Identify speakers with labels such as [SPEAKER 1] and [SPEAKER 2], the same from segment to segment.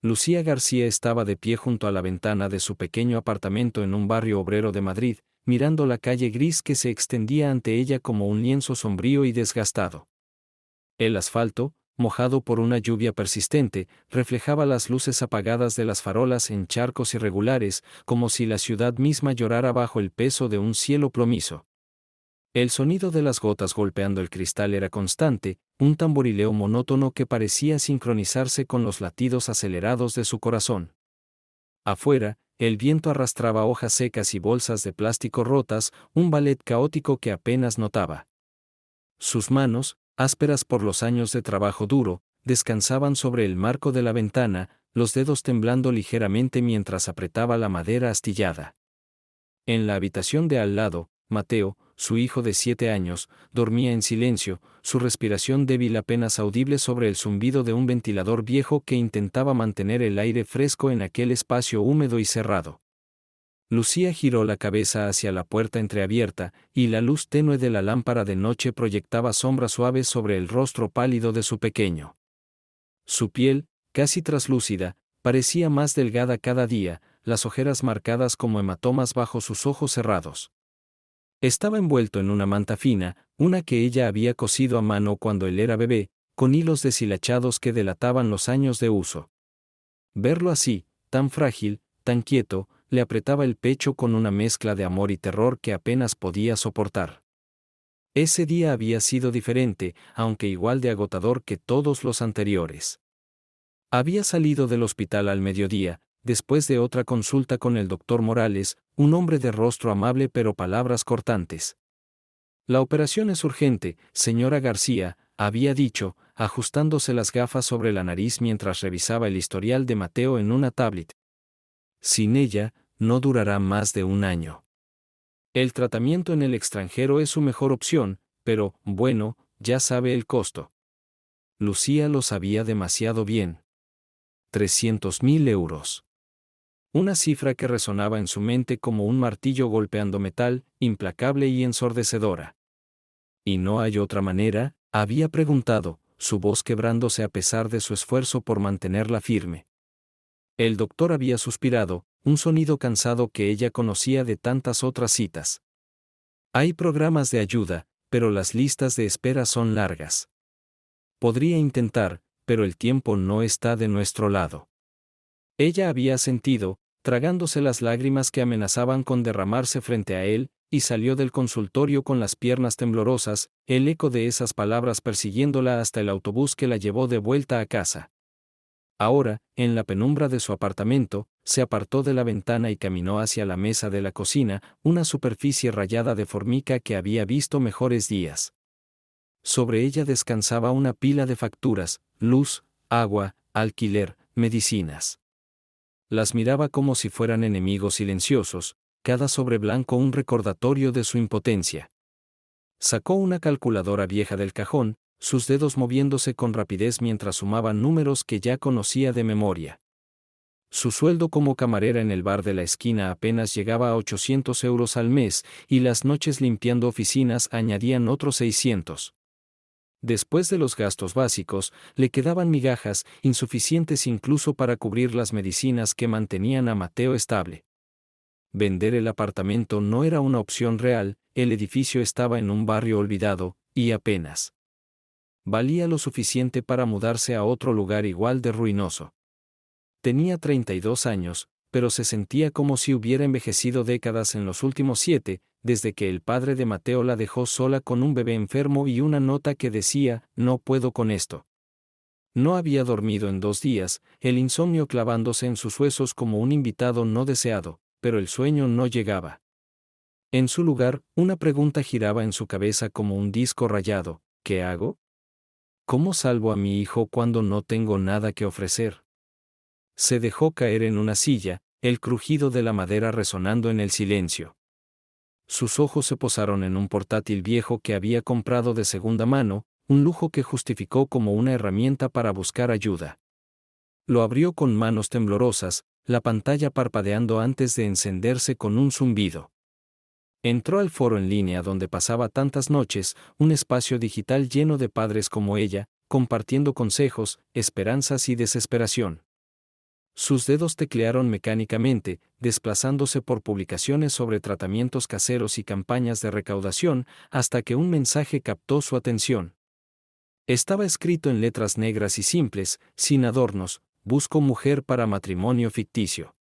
[SPEAKER 1] Lucía García estaba de pie junto a la ventana de su pequeño apartamento en un barrio obrero de Madrid, mirando la calle gris que se extendía ante ella como un lienzo sombrío y desgastado. El asfalto, mojado por una lluvia persistente, reflejaba las luces apagadas de las farolas en charcos irregulares, como si la ciudad misma llorara bajo el peso de un cielo plomizo. El sonido de las gotas golpeando el cristal era constante, un tamborileo monótono que parecía sincronizarse con los latidos acelerados de su corazón. Afuera, el viento arrastraba hojas secas y bolsas de plástico rotas, un ballet caótico que apenas notaba. Sus manos, ásperas por los años de trabajo duro, descansaban sobre el marco de la ventana, los dedos temblando ligeramente mientras apretaba la madera astillada. En la habitación de al lado, Mateo, su hijo de 7 años, dormía en silencio, su respiración débil apenas audible sobre el zumbido de un ventilador viejo que intentaba mantener el aire fresco en aquel espacio húmedo y cerrado. Lucía giró la cabeza hacia la puerta entreabierta, y la luz tenue de la lámpara de noche proyectaba sombras suaves sobre el rostro pálido de su pequeño. Su piel, casi traslúcida, parecía más delgada cada día, las ojeras marcadas como hematomas bajo sus ojos cerrados. Estaba envuelto en una manta fina, una que ella había cosido a mano cuando él era bebé, con hilos deshilachados que delataban los años de uso. Verlo así, tan frágil, tan quieto, le apretaba el pecho con una mezcla de amor y terror que apenas podía soportar. Ese día había sido diferente, aunque igual de agotador que todos los anteriores. Había salido del hospital al mediodía, después de otra consulta con el doctor Morales, un hombre de rostro amable pero palabras cortantes. La operación es urgente, señora García, había dicho, ajustándose las gafas sobre la nariz mientras revisaba el historial de Mateo en una tablet. Sin ella, no durará más de 1 año. El tratamiento en el extranjero es su mejor opción, pero, bueno, ya sabe el costo. Lucía lo sabía demasiado bien. 300.000 euros. Una cifra que resonaba en su mente como un martillo golpeando metal, implacable y ensordecedora. ¿Y no hay otra manera?, había preguntado, su voz quebrándose a pesar de su esfuerzo por mantenerla firme. El doctor había suspirado, un sonido cansado que ella conocía de tantas otras citas. Hay programas de ayuda, pero las listas de espera son largas. Podría intentar, pero el tiempo no está de nuestro lado. Ella había sentido, tragándose las lágrimas que amenazaban con derramarse frente a él, y salió del consultorio con las piernas temblorosas, el eco de esas palabras persiguiéndola hasta el autobús que la llevó de vuelta a casa. Ahora, en la penumbra de su apartamento, se apartó de la ventana y caminó hacia la mesa de la cocina, una superficie rayada de formica que había visto mejores días. Sobre ella descansaba una pila de facturas, luz, agua, alquiler, medicinas. Las miraba como si fueran enemigos silenciosos, cada sobre blanco un recordatorio de su impotencia. Sacó una calculadora vieja del cajón, sus dedos moviéndose con rapidez mientras sumaban números que ya conocía de memoria. Su sueldo como camarera en el bar de la esquina apenas llegaba a 800 euros al mes, y las noches limpiando oficinas añadían otros 600. Después de los gastos básicos, le quedaban migajas, insuficientes incluso para cubrir las medicinas que mantenían a Mateo estable. Vender el apartamento no era una opción real, el edificio estaba en un barrio olvidado, y apenas valía lo suficiente para mudarse a otro lugar igual de ruinoso. Tenía 32 años, pero se sentía como si hubiera envejecido décadas en los últimos 7, desde que el padre de Mateo la dejó sola con un bebé enfermo y una nota que decía, no puedo con esto. No había dormido en 2 días, el insomnio clavándose en sus huesos como un invitado no deseado, pero el sueño no llegaba. En su lugar, una pregunta giraba en su cabeza como un disco rayado, ¿qué hago? ¿Cómo salvo a mi hijo cuando no tengo nada que ofrecer? Se dejó caer en una silla, el crujido de la madera resonando en el silencio. Sus ojos se posaron en un portátil viejo que había comprado de segunda mano, un lujo que justificó como una herramienta para buscar ayuda. Lo abrió con manos temblorosas, la pantalla parpadeando antes de encenderse con un zumbido. Entró al foro en línea donde pasaba tantas noches, un espacio digital lleno de padres como ella, compartiendo consejos, esperanzas y desesperación. Sus dedos teclearon mecánicamente, desplazándose por publicaciones sobre tratamientos caseros y campañas de recaudación, hasta que un mensaje captó su atención. Estaba escrito en letras negras y simples, sin adornos: busco mujer para matrimonio ficticio.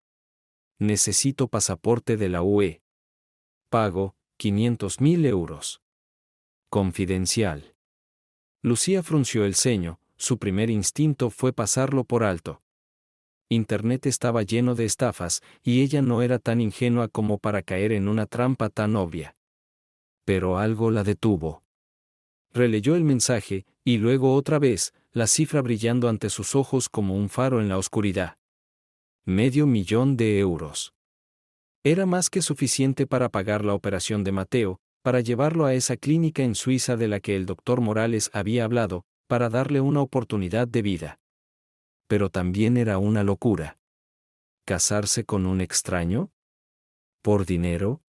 [SPEAKER 1] Necesito pasaporte de la UE. Pago, 500.000 euros. Confidencial. Lucía frunció el ceño, su primer instinto fue pasarlo por alto. Internet estaba lleno de estafas, y ella no era tan ingenua como para caer en una trampa tan obvia. Pero algo la detuvo. Releyó el mensaje, y luego otra vez, la cifra brillando ante sus ojos como un faro en la oscuridad. €500.000. Era más que suficiente para pagar la operación de Mateo, para llevarlo a esa clínica en Suiza de la que el doctor Morales había hablado, para darle una oportunidad de vida. Pero también era una locura. ¿Casarse con un extraño? ¿Por dinero?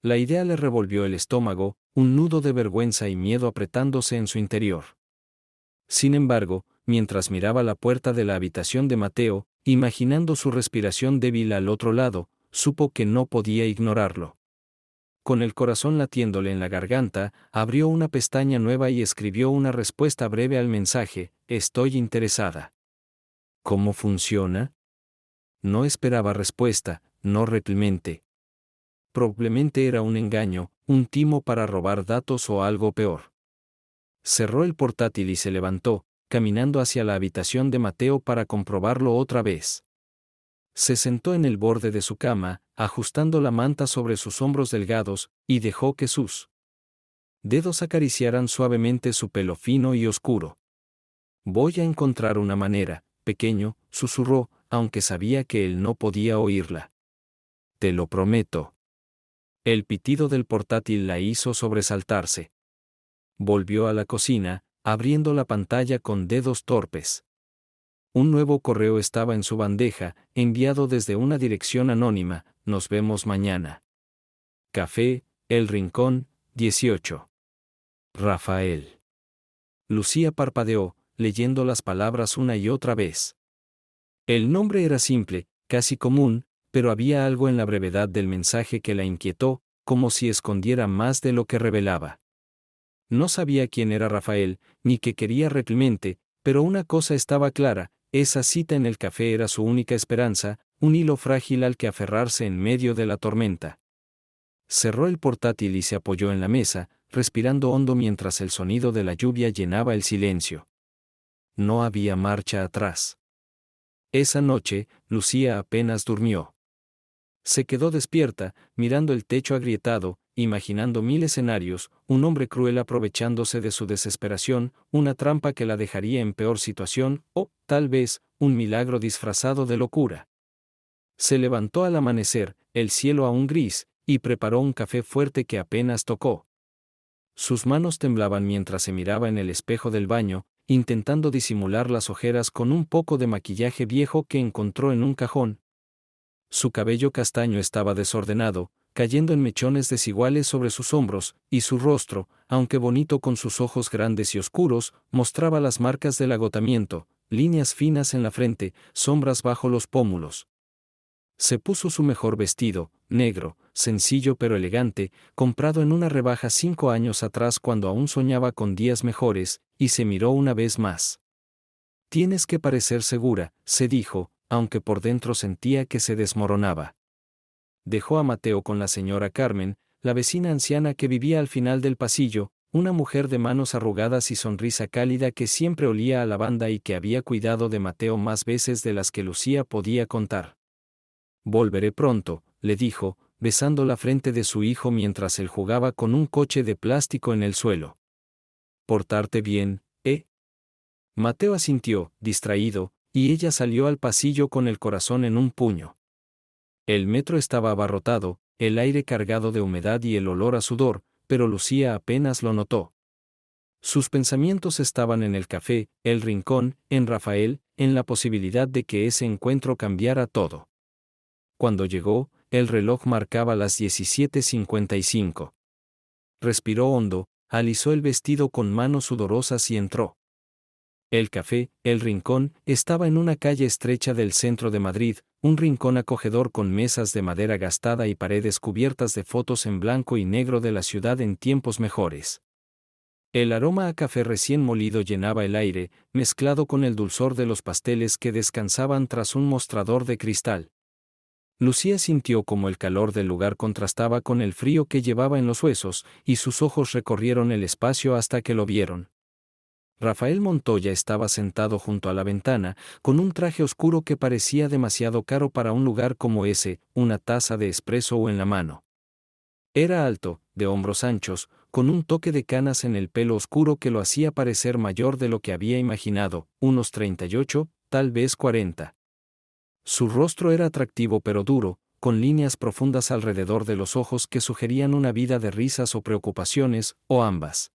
[SPEAKER 1] La idea le revolvió el estómago, un nudo de vergüenza y miedo apretándose en su interior. Sin embargo, mientras miraba la puerta de la habitación de Mateo, imaginando su respiración débil al otro lado, supo que no podía ignorarlo. Con el corazón latiéndole en la garganta, abrió una pestaña nueva y escribió una respuesta breve al mensaje: estoy interesada. ¿Cómo funciona? No esperaba respuesta, no realmente. Probablemente era un engaño, un timo para robar datos o algo peor. Cerró el portátil y se levantó, caminando hacia la habitación de Mateo para comprobarlo otra vez. Se sentó en el borde de su cama, ajustando la manta sobre sus hombros delgados, y dejó que sus dedos acariciaran suavemente su pelo fino y oscuro. Voy a encontrar una manera, pequeño, susurró, aunque sabía que él no podía oírla. Te lo prometo. El pitido del portátil la hizo sobresaltarse. Volvió a la cocina, abriendo la pantalla con dedos torpes. Un nuevo correo estaba en su bandeja, enviado desde una dirección anónima: nos vemos mañana. Café, El Rincón, 18. Rafael. Lucía parpadeó, leyendo las palabras una y otra vez. El nombre era simple, casi común, pero había algo en la brevedad del mensaje que la inquietó, como si escondiera más de lo que revelaba. No sabía quién era Rafael, ni qué quería realmente, pero una cosa estaba clara: esa cita en el café era su única esperanza, un hilo frágil al que aferrarse en medio de la tormenta. Cerró el portátil y se apoyó en la mesa, respirando hondo mientras el sonido de la lluvia llenaba el silencio. No había marcha atrás. Esa noche, Lucía apenas durmió. Se quedó despierta, mirando el techo agrietado, imaginando mil escenarios: un hombre cruel aprovechándose de su desesperación, una trampa que la dejaría en peor situación, o, tal vez, un milagro disfrazado de locura. Se levantó al amanecer, el cielo aún gris, y preparó un café fuerte que apenas tocó. Sus manos temblaban mientras se miraba en el espejo del baño, intentando disimular las ojeras con un poco de maquillaje viejo que encontró en un cajón. Su cabello castaño estaba desordenado, cayendo en mechones desiguales sobre sus hombros, y su rostro, aunque bonito con sus ojos grandes y oscuros, mostraba las marcas del agotamiento: líneas finas en la frente, sombras bajo los pómulos. Se puso su mejor vestido, negro, sencillo pero elegante, comprado en una rebaja 5 años atrás cuando aún soñaba con días mejores, y se miró una vez más. Tienes que parecer segura, se dijo, aunque por dentro sentía que se desmoronaba. Dejó a Mateo con la señora Carmen, la vecina anciana que vivía al final del pasillo, una mujer de manos arrugadas y sonrisa cálida que siempre olía a lavanda y que había cuidado de Mateo más veces de las que Lucía podía contar. Volveré pronto, le dijo, besando la frente de su hijo mientras él jugaba con un coche de plástico en el suelo. Portarte bien, ¿eh? Mateo asintió, distraído, y ella salió al pasillo con el corazón en un puño. El metro estaba abarrotado, el aire cargado de humedad y el olor a sudor, pero Lucía apenas lo notó. Sus pensamientos estaban en el café, El Rincón, en Rafael, en la posibilidad de que ese encuentro cambiara todo. Cuando llegó, el reloj marcaba las 17:55. Respiró hondo, alisó el vestido con manos sudorosas y entró. El café, El Rincón, estaba en una calle estrecha del centro de Madrid, un rincón acogedor con mesas de madera gastada y paredes cubiertas de fotos en blanco y negro de la ciudad en tiempos mejores. El aroma a café recién molido llenaba el aire, mezclado con el dulzor de los pasteles que descansaban tras un mostrador de cristal. Lucía sintió como el calor del lugar contrastaba con el frío que llevaba en los huesos, y sus ojos recorrieron el espacio hasta que lo vieron. Rafael Montoya estaba sentado junto a la ventana, con un traje oscuro que parecía demasiado caro para un lugar como ese, una taza de espresso en la mano. Era alto, de hombros anchos, con un toque de canas en el pelo oscuro que lo hacía parecer mayor de lo que había imaginado, unos 38, tal vez 40. Su rostro era atractivo pero duro, con líneas profundas alrededor de los ojos que sugerían una vida de risas o preocupaciones, o ambas.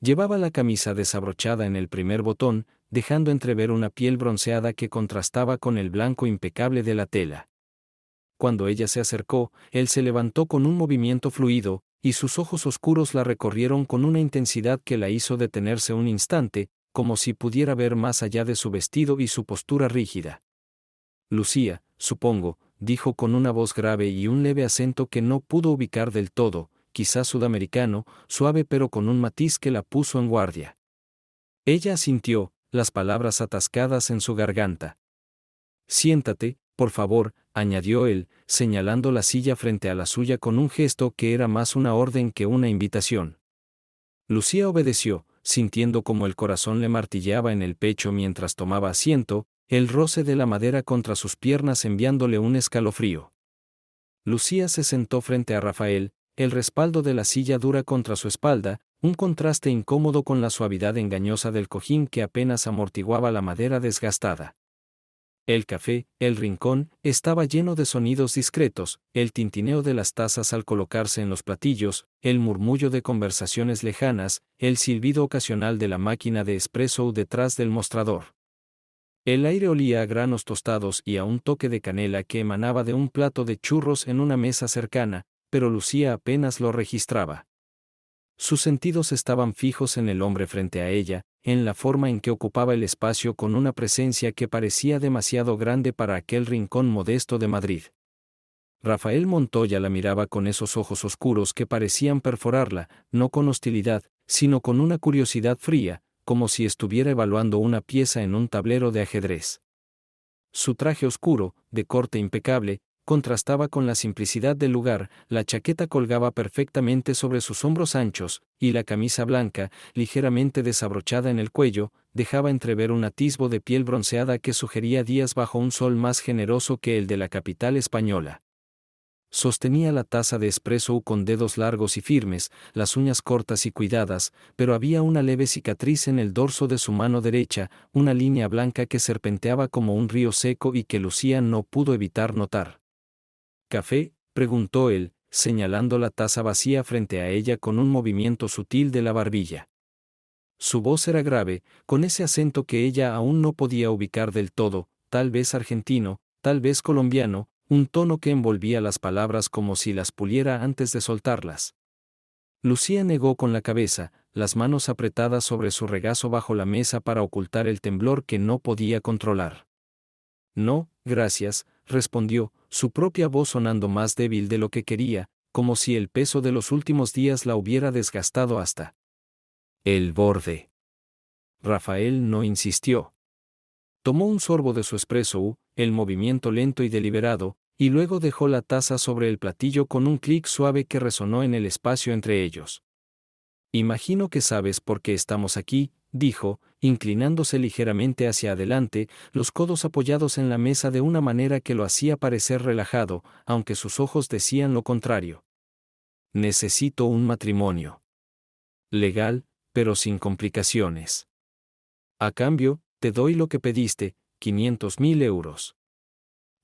[SPEAKER 1] Llevaba la camisa desabrochada en el primer botón, dejando entrever una piel bronceada que contrastaba con el blanco impecable de la tela. Cuando ella se acercó, él se levantó con un movimiento fluido, y sus ojos oscuros la recorrieron con una intensidad que la hizo detenerse un instante, como si pudiera ver más allá de su vestido y su postura rígida. Lucía, supongo, dijo con una voz grave y un leve acento que no pudo ubicar del todo, quizás sudamericano, suave pero con un matiz que la puso en guardia. Ella asintió, las palabras atascadas en su garganta. Siéntate, por favor, añadió él, señalando la silla frente a la suya con un gesto que era más una orden que una invitación. Lucía obedeció, sintiendo como el corazón le martilleaba en el pecho mientras tomaba asiento, el roce de la madera contra sus piernas enviándole un escalofrío. Lucía se sentó frente a Rafael, el respaldo de la silla dura contra su espalda, un contraste incómodo con la suavidad engañosa del cojín que apenas amortiguaba la madera desgastada. El café, El Rincón, estaba lleno de sonidos discretos, el tintineo de las tazas al colocarse en los platillos, el murmullo de conversaciones lejanas, el silbido ocasional de la máquina de espresso detrás del mostrador. El aire olía a granos tostados y a un toque de canela que emanaba de un plato de churros en una mesa cercana, pero Lucía apenas lo registraba. Sus sentidos estaban fijos en el hombre frente a ella, en la forma en que ocupaba el espacio con una presencia que parecía demasiado grande para aquel rincón modesto de Madrid. Rafael Montoya la miraba con esos ojos oscuros que parecían perforarla, no con hostilidad, sino con una curiosidad fría, como si estuviera evaluando una pieza en un tablero de ajedrez. Su traje oscuro, de corte impecable, contrastaba con la simplicidad del lugar, la chaqueta colgaba perfectamente sobre sus hombros anchos, y la camisa blanca, ligeramente desabrochada en el cuello, dejaba entrever un atisbo de piel bronceada que sugería días bajo un sol más generoso que el de la capital española. Sostenía la taza de espresso con dedos largos y firmes, las uñas cortas y cuidadas, pero había una leve cicatriz en el dorso de su mano derecha, una línea blanca que serpenteaba como un río seco y que Lucía no pudo evitar notar. ¿Café?, preguntó él, señalando la taza vacía frente a ella con un movimiento sutil de la barbilla. Su voz era grave, con ese acento que ella aún no podía ubicar del todo, tal vez argentino, tal vez colombiano, un tono que envolvía las palabras como si las puliera antes de soltarlas. Lucía negó con la cabeza, las manos apretadas sobre su regazo bajo la mesa para ocultar el temblor que no podía controlar. No, gracias, respondió, su propia voz sonando más débil de lo que quería, como si el peso de los últimos días la hubiera desgastado hasta el borde. Rafael no insistió. Tomó un sorbo de su espresso, el movimiento lento y deliberado, y luego dejó la taza sobre el platillo con un clic suave que resonó en el espacio entre ellos. Imagino que sabes por qué estamos aquí, dijo, inclinándose ligeramente hacia adelante, los codos apoyados en la mesa de una manera que lo hacía parecer relajado, aunque sus ojos decían lo contrario. Necesito un matrimonio. Legal, pero sin complicaciones. A cambio, te doy lo que pediste, 500.000 euros.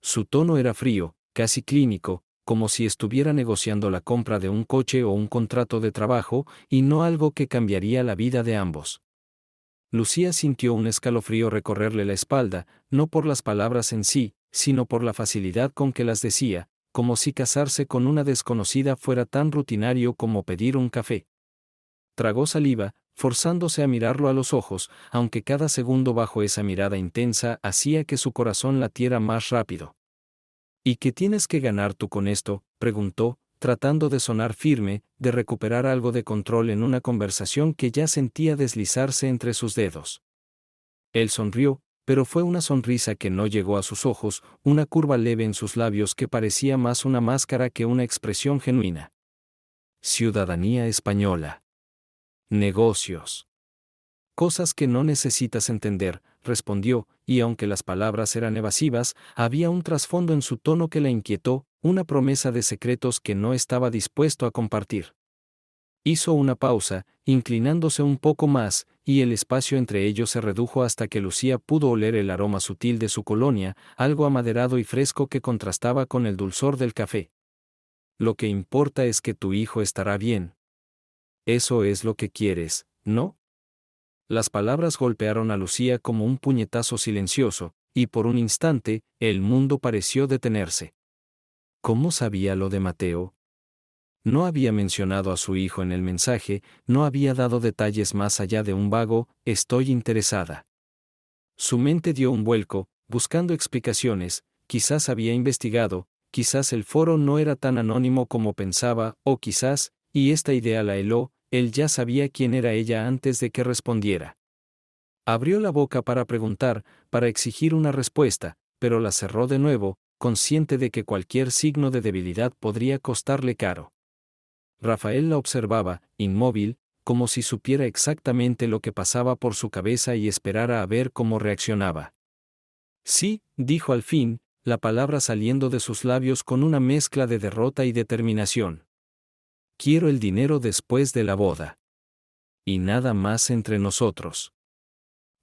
[SPEAKER 1] Su tono era frío, casi clínico, como si estuviera negociando la compra de un coche o un contrato de trabajo, y no algo que cambiaría la vida de ambos. Lucía sintió un escalofrío recorrerle la espalda, no por las palabras en sí, sino por la facilidad con que las decía, como si casarse con una desconocida fuera tan rutinario como pedir un café. Tragó saliva, forzándose a mirarlo a los ojos, aunque cada segundo bajo esa mirada intensa hacía que su corazón latiera más rápido. ¿Y qué tienes que ganar tú con esto?, preguntó, tratando de sonar firme, de recuperar algo de control en una conversación que ya sentía deslizarse entre sus dedos. Él sonrió, pero fue una sonrisa que no llegó a sus ojos, una curva leve en sus labios que parecía más una máscara que una expresión genuina. Ciudadanía española. Negocios. Cosas que no necesitas entender, respondió, y aunque las palabras eran evasivas, había un trasfondo en su tono que la inquietó, una promesa de secretos que no estaba dispuesto a compartir. Hizo una pausa, inclinándose un poco más, y el espacio entre ellos se redujo hasta que Lucía pudo oler el aroma sutil de su colonia, algo amaderado y fresco que contrastaba con el dulzor del café. Lo que importa es que tu hijo estará bien. Eso es lo que quieres, ¿no? Las palabras golpearon a Lucía como un puñetazo silencioso, y por un instante, el mundo pareció detenerse. ¿Cómo sabía lo de Mateo? No había mencionado a su hijo en el mensaje, no había dado detalles más allá de un vago, estoy interesada. Su mente dio un vuelco, buscando explicaciones, quizás había investigado, quizás el foro no era tan anónimo como pensaba, o quizás, y esta idea la heló, él ya sabía quién era ella antes de que respondiera. Abrió la boca para preguntar, para exigir una respuesta, pero la cerró de nuevo, consciente de que cualquier signo de debilidad podría costarle caro. Rafael la observaba, inmóvil, como si supiera exactamente lo que pasaba por su cabeza y esperara a ver cómo reaccionaba. Sí, dijo al fin, la palabra saliendo de sus labios con una mezcla de derrota y determinación. Quiero el dinero después de la boda. Y nada más entre nosotros.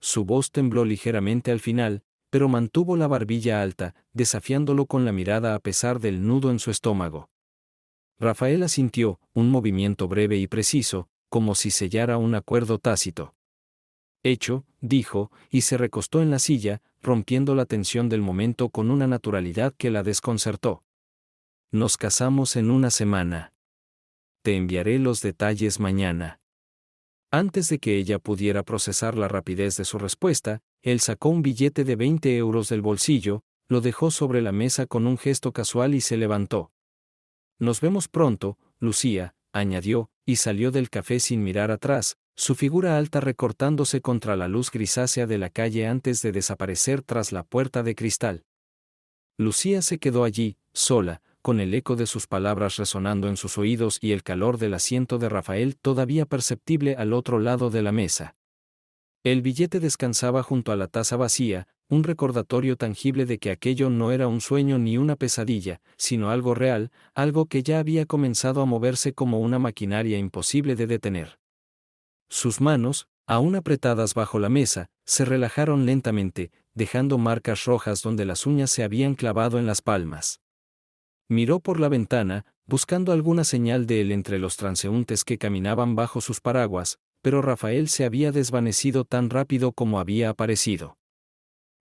[SPEAKER 1] Su voz tembló ligeramente al final, pero mantuvo la barbilla alta, desafiándolo con la mirada a pesar del nudo en su estómago. Rafael asintió, un movimiento breve y preciso, como si sellara un acuerdo tácito. Hecho, dijo, y se recostó en la silla, rompiendo la tensión del momento con una naturalidad que la desconcertó. Nos casamos en una semana. Te enviaré los detalles mañana. Antes de que ella pudiera procesar la rapidez de su respuesta, él sacó un billete de 20 euros del bolsillo, lo dejó sobre la mesa con un gesto casual y se levantó. Nos vemos pronto, Lucía, añadió, y salió del café sin mirar atrás, su figura alta recortándose contra la luz grisácea de la calle antes de desaparecer tras la puerta de cristal. Lucía se quedó allí, sola, con el eco de sus palabras resonando en sus oídos y el calor del asiento de Rafael todavía perceptible al otro lado de la mesa. El billete descansaba junto a la taza vacía, un recordatorio tangible de que aquello no era un sueño ni una pesadilla, sino algo real, algo que ya había comenzado a moverse como una maquinaria imposible de detener. Sus manos, aún apretadas bajo la mesa, se relajaron lentamente, dejando marcas rojas donde las uñas se habían clavado en las palmas. Miró por la ventana, buscando alguna señal de él entre los transeúntes que caminaban bajo sus paraguas, pero Rafael se había desvanecido tan rápido como había aparecido.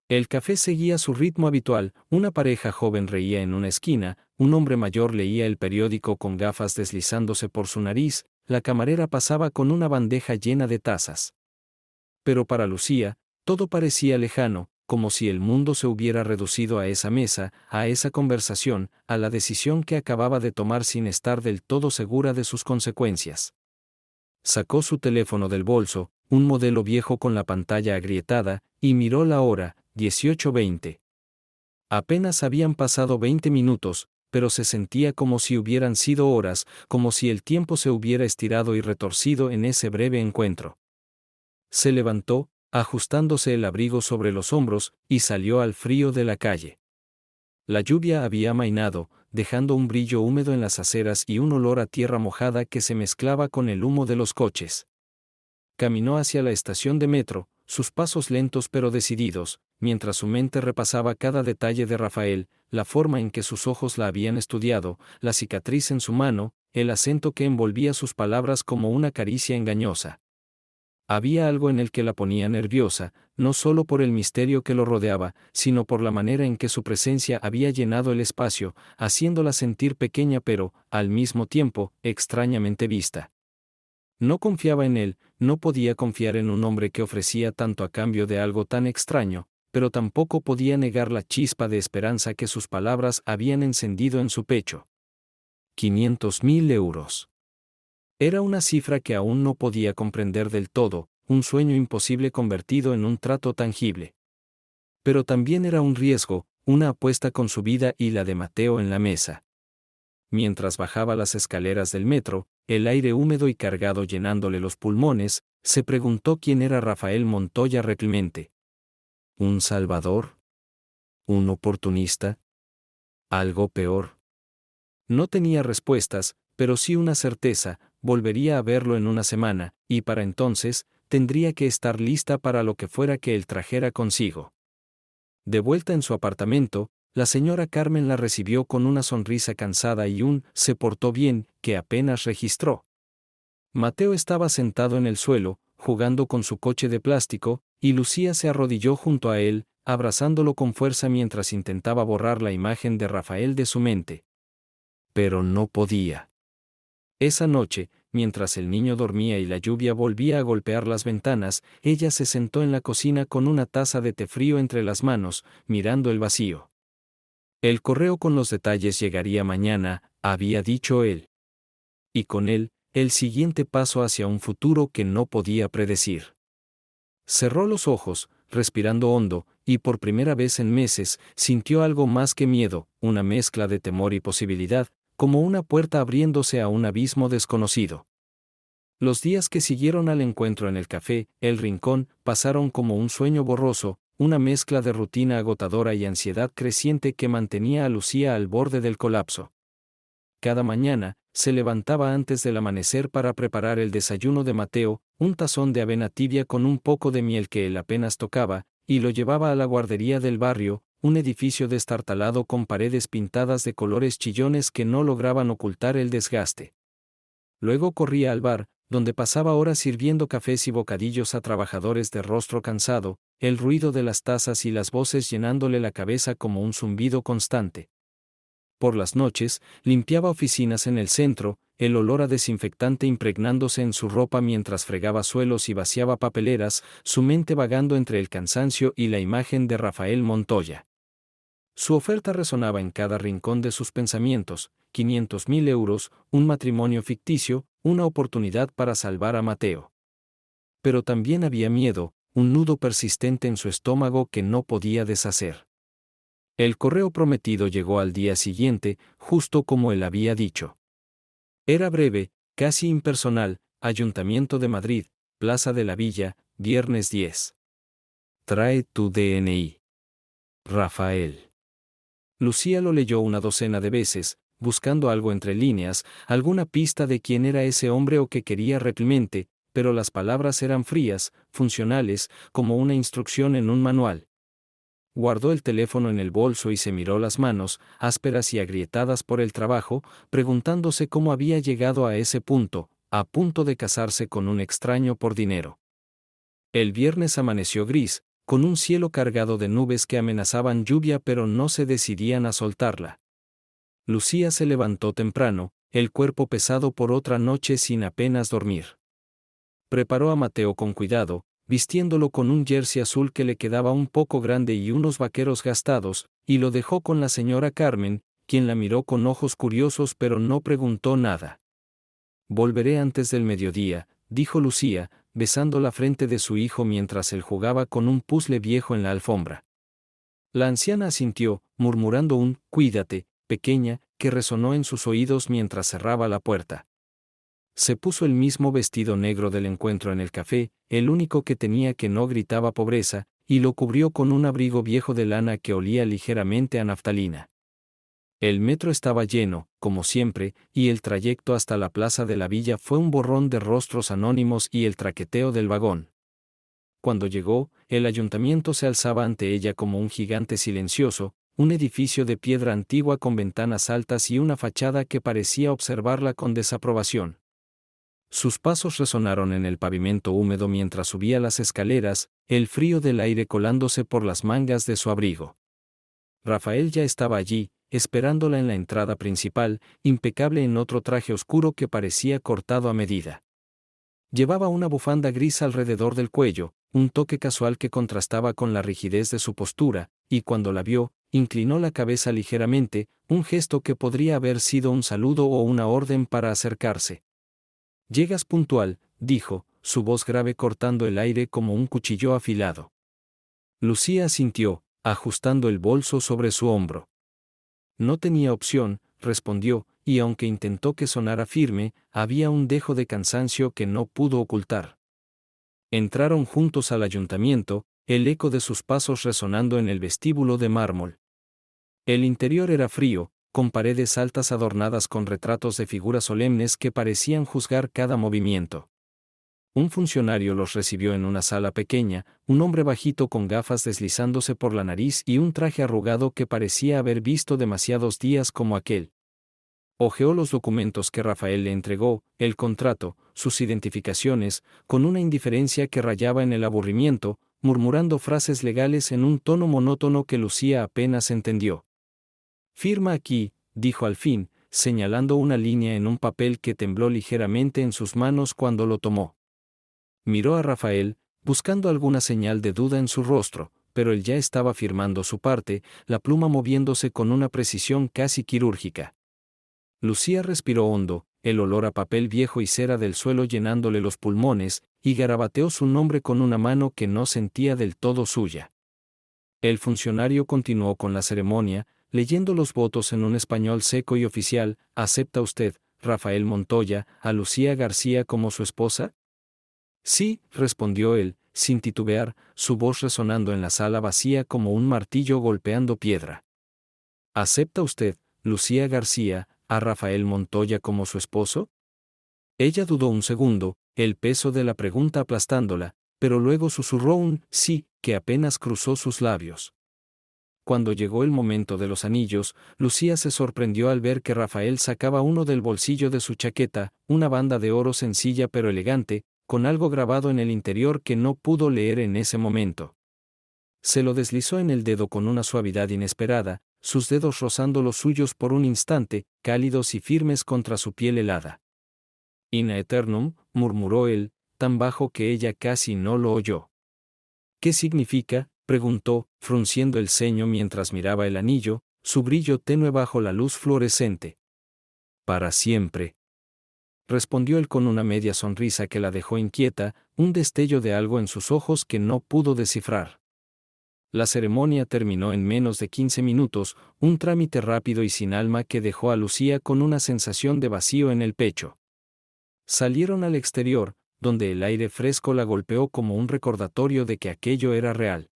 [SPEAKER 1] El café seguía su ritmo habitual, una pareja joven reía en una esquina, un hombre mayor leía el periódico con gafas deslizándose por su nariz, la camarera pasaba con una bandeja llena de tazas. Pero para Lucía, todo parecía lejano, como si el mundo se hubiera reducido a esa mesa, a esa conversación, a la decisión que acababa de tomar sin estar del todo segura de sus consecuencias. Sacó su teléfono del bolso, un modelo viejo con la pantalla agrietada, y miró la hora, 18:20. Apenas habían pasado 20 minutos, pero se sentía como si hubieran sido horas, como si el tiempo se hubiera estirado y retorcido en ese breve encuentro. Se levantó, ajustándose el abrigo sobre los hombros, y salió al frío de la calle. La lluvia había amainado, dejando un brillo húmedo en las aceras y un olor a tierra mojada que se mezclaba con el humo de los coches. Caminó hacia la estación de metro, sus pasos lentos pero decididos, mientras su mente repasaba cada detalle de Rafael, la forma en que sus ojos la habían estudiado, la cicatriz en su mano, el acento que envolvía sus palabras como una caricia engañosa. Había algo en él que la ponía nerviosa, no solo por el misterio que lo rodeaba, sino por la manera en que su presencia había llenado el espacio, haciéndola sentir pequeña pero, al mismo tiempo, extrañamente vista. No confiaba en él, no podía confiar en un hombre que ofrecía tanto a cambio de algo tan extraño, pero tampoco podía negar la chispa de esperanza que sus palabras habían encendido en su pecho. 500.000 euros. Era una cifra que aún no podía comprender del todo, un sueño imposible convertido en un trato tangible. Pero también era un riesgo, una apuesta con su vida y la de Mateo en la mesa. Mientras bajaba las escaleras del metro, el aire húmedo y cargado llenándole los pulmones, se preguntó quién era Rafael Montoya realmente. ¿Un salvador? ¿Un oportunista? ¿Algo peor? No tenía respuestas, pero sí una certeza: volvería a verlo en una semana, y para entonces, tendría que estar lista para lo que fuera que él trajera consigo. De vuelta en su apartamento, la señora Carmen la recibió con una sonrisa cansada y un «se portó bien» que apenas registró. Mateo estaba sentado en el suelo, jugando con su coche de plástico, y Lucía se arrodilló junto a él, abrazándolo con fuerza mientras intentaba borrar la imagen de Rafael de su mente. Pero no podía. Esa noche, mientras el niño dormía y la lluvia volvía a golpear las ventanas, ella se sentó en la cocina con una taza de té frío entre las manos, mirando el vacío. El correo con los detalles llegaría mañana, había dicho él. Y con él, el siguiente paso hacia un futuro que no podía predecir. Cerró los ojos, respirando hondo, y por primera vez en meses, sintió algo más que miedo, una mezcla de temor y posibilidad, como una puerta abriéndose a un abismo desconocido. Los días que siguieron al encuentro en el café, El Rincón, pasaron como un sueño borroso, una mezcla de rutina agotadora y ansiedad creciente que mantenía a Lucía al borde del colapso. Cada mañana, se levantaba antes del amanecer para preparar el desayuno de Mateo, un tazón de avena tibia con un poco de miel que él apenas tocaba, y lo llevaba a la guardería del barrio, un edificio destartalado con paredes pintadas de colores chillones que no lograban ocultar el desgaste. Luego corría al bar, donde pasaba horas sirviendo cafés y bocadillos a trabajadores de rostro cansado, el ruido de las tazas y las voces llenándole la cabeza como un zumbido constante. Por las noches, limpiaba oficinas en el centro, el olor a desinfectante impregnándose en su ropa mientras fregaba suelos y vaciaba papeleras, su mente vagando entre el cansancio y la imagen de Rafael Montoya. Su oferta resonaba en cada rincón de sus pensamientos: 500.000 euros, un matrimonio ficticio, una oportunidad para salvar a Mateo. Pero también había miedo, un nudo persistente en su estómago que no podía deshacer. El correo prometido llegó al día siguiente, justo como él había dicho. Era breve, casi impersonal: Ayuntamiento de Madrid, Plaza de la Villa, viernes 10. Trae tu DNI. Rafael. Lucía lo leyó una docena de veces, buscando algo entre líneas, alguna pista de quién era ese hombre o qué quería realmente, pero las palabras eran frías, funcionales, como una instrucción en un manual. Guardó el teléfono en el bolso y se miró las manos, ásperas y agrietadas por el trabajo, preguntándose cómo había llegado a ese punto, a punto de casarse con un extraño por dinero. El viernes amaneció gris, con un cielo cargado de nubes que amenazaban lluvia pero no se decidían a soltarla. Lucía se levantó temprano, el cuerpo pesado por otra noche sin apenas dormir. Preparó a Mateo con cuidado, vistiéndolo con un jersey azul que le quedaba un poco grande y unos vaqueros gastados, y lo dejó con la señora Carmen, quien la miró con ojos curiosos pero no preguntó nada. «Volveré antes del mediodía», dijo Lucía, besando la frente de su hijo mientras él jugaba con un puzzle viejo en la alfombra. La anciana asintió, murmurando un «cuídate, pequeña», que resonó en sus oídos mientras cerraba la puerta. Se puso el mismo vestido negro del encuentro en el café, el único que tenía que no gritaba pobreza, y lo cubrió con un abrigo viejo de lana que olía ligeramente a naftalina. El metro estaba lleno, como siempre, y el trayecto hasta la Plaza de la Villa fue un borrón de rostros anónimos y el traqueteo del vagón. Cuando llegó, el ayuntamiento se alzaba ante ella como un gigante silencioso, un edificio de piedra antigua con ventanas altas y una fachada que parecía observarla con desaprobación. Sus pasos resonaron en el pavimento húmedo mientras subía las escaleras, el frío del aire colándose por las mangas de su abrigo. Rafael ya estaba allí, esperándola en la entrada principal, impecable en otro traje oscuro que parecía cortado a medida. Llevaba una bufanda gris alrededor del cuello, un toque casual que contrastaba con la rigidez de su postura, y cuando la vio, inclinó la cabeza ligeramente, un gesto que podría haber sido un saludo o una orden para acercarse. «Llegas puntual», dijo, su voz grave cortando el aire como un cuchillo afilado. Lucía asintió, ajustando el bolso sobre su hombro. No tenía opción, respondió, y aunque intentó que sonara firme, había un dejo de cansancio que no pudo ocultar. Entraron juntos al ayuntamiento, el eco de sus pasos resonando en el vestíbulo de mármol. El interior era frío, con paredes altas adornadas con retratos de figuras solemnes que parecían juzgar cada movimiento. Un funcionario los recibió en una sala pequeña, un hombre bajito con gafas deslizándose por la nariz y un traje arrugado que parecía haber visto demasiados días como aquel. Hojeó los documentos que Rafael le entregó, el contrato, sus identificaciones, con una indiferencia que rayaba en el aburrimiento, murmurando frases legales en un tono monótono que Lucía apenas entendió. «Firma aquí», dijo al fin, señalando una línea en un papel que tembló ligeramente en sus manos cuando lo tomó. Miró a Rafael, buscando alguna señal de duda en su rostro, pero él ya estaba firmando su parte, la pluma moviéndose con una precisión casi quirúrgica. Lucía respiró hondo, el olor a papel viejo y cera del suelo llenándole los pulmones, y garabateó su nombre con una mano que no sentía del todo suya. El funcionario continuó con la ceremonia, leyendo los votos en un español seco y oficial. «¿Acepta usted, Rafael Montoya, a Lucía García como su esposa?» «Sí», respondió él, sin titubear, su voz resonando en la sala vacía como un martillo golpeando piedra. «¿Acepta usted, Lucía García, a Rafael Montoya como su esposo?» Ella dudó un segundo, el peso de la pregunta aplastándola, pero luego susurró un «sí», que apenas cruzó sus labios. Cuando llegó el momento de los anillos, Lucía se sorprendió al ver que Rafael sacaba uno del bolsillo de su chaqueta, una banda de oro sencilla pero elegante, con algo grabado en el interior que no pudo leer en ese momento. Se lo deslizó en el dedo con una suavidad inesperada, sus dedos rozando los suyos por un instante, cálidos y firmes contra su piel helada. «In aeternum», murmuró él, tan bajo que ella casi no lo oyó. «¿Qué significa?», preguntó, frunciendo el ceño mientras miraba el anillo, su brillo tenue bajo la luz fluorescente. «Para siempre», respondió él con una media sonrisa que la dejó inquieta, un destello de algo en sus ojos que no pudo descifrar. La ceremonia terminó en menos de 15 minutos, un trámite rápido y sin alma que dejó a Lucía con una sensación de vacío en el pecho. Salieron al exterior, donde el aire fresco la golpeó como un recordatorio de que aquello era real.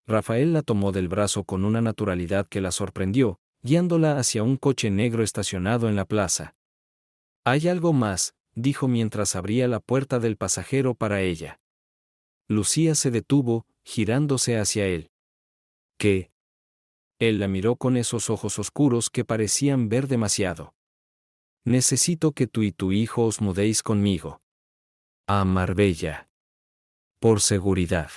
[SPEAKER 1] Rafael la tomó del brazo con una naturalidad que la sorprendió, guiándola hacia un coche negro estacionado en la plaza. «Hay algo más», dijo mientras abría la puerta del pasajero para ella. Lucía se detuvo, girándose hacia él. «¿Qué?» Él la miró con esos ojos oscuros que parecían ver demasiado. «Necesito que tú y tu hijo os mudéis conmigo a Marbella. Por seguridad».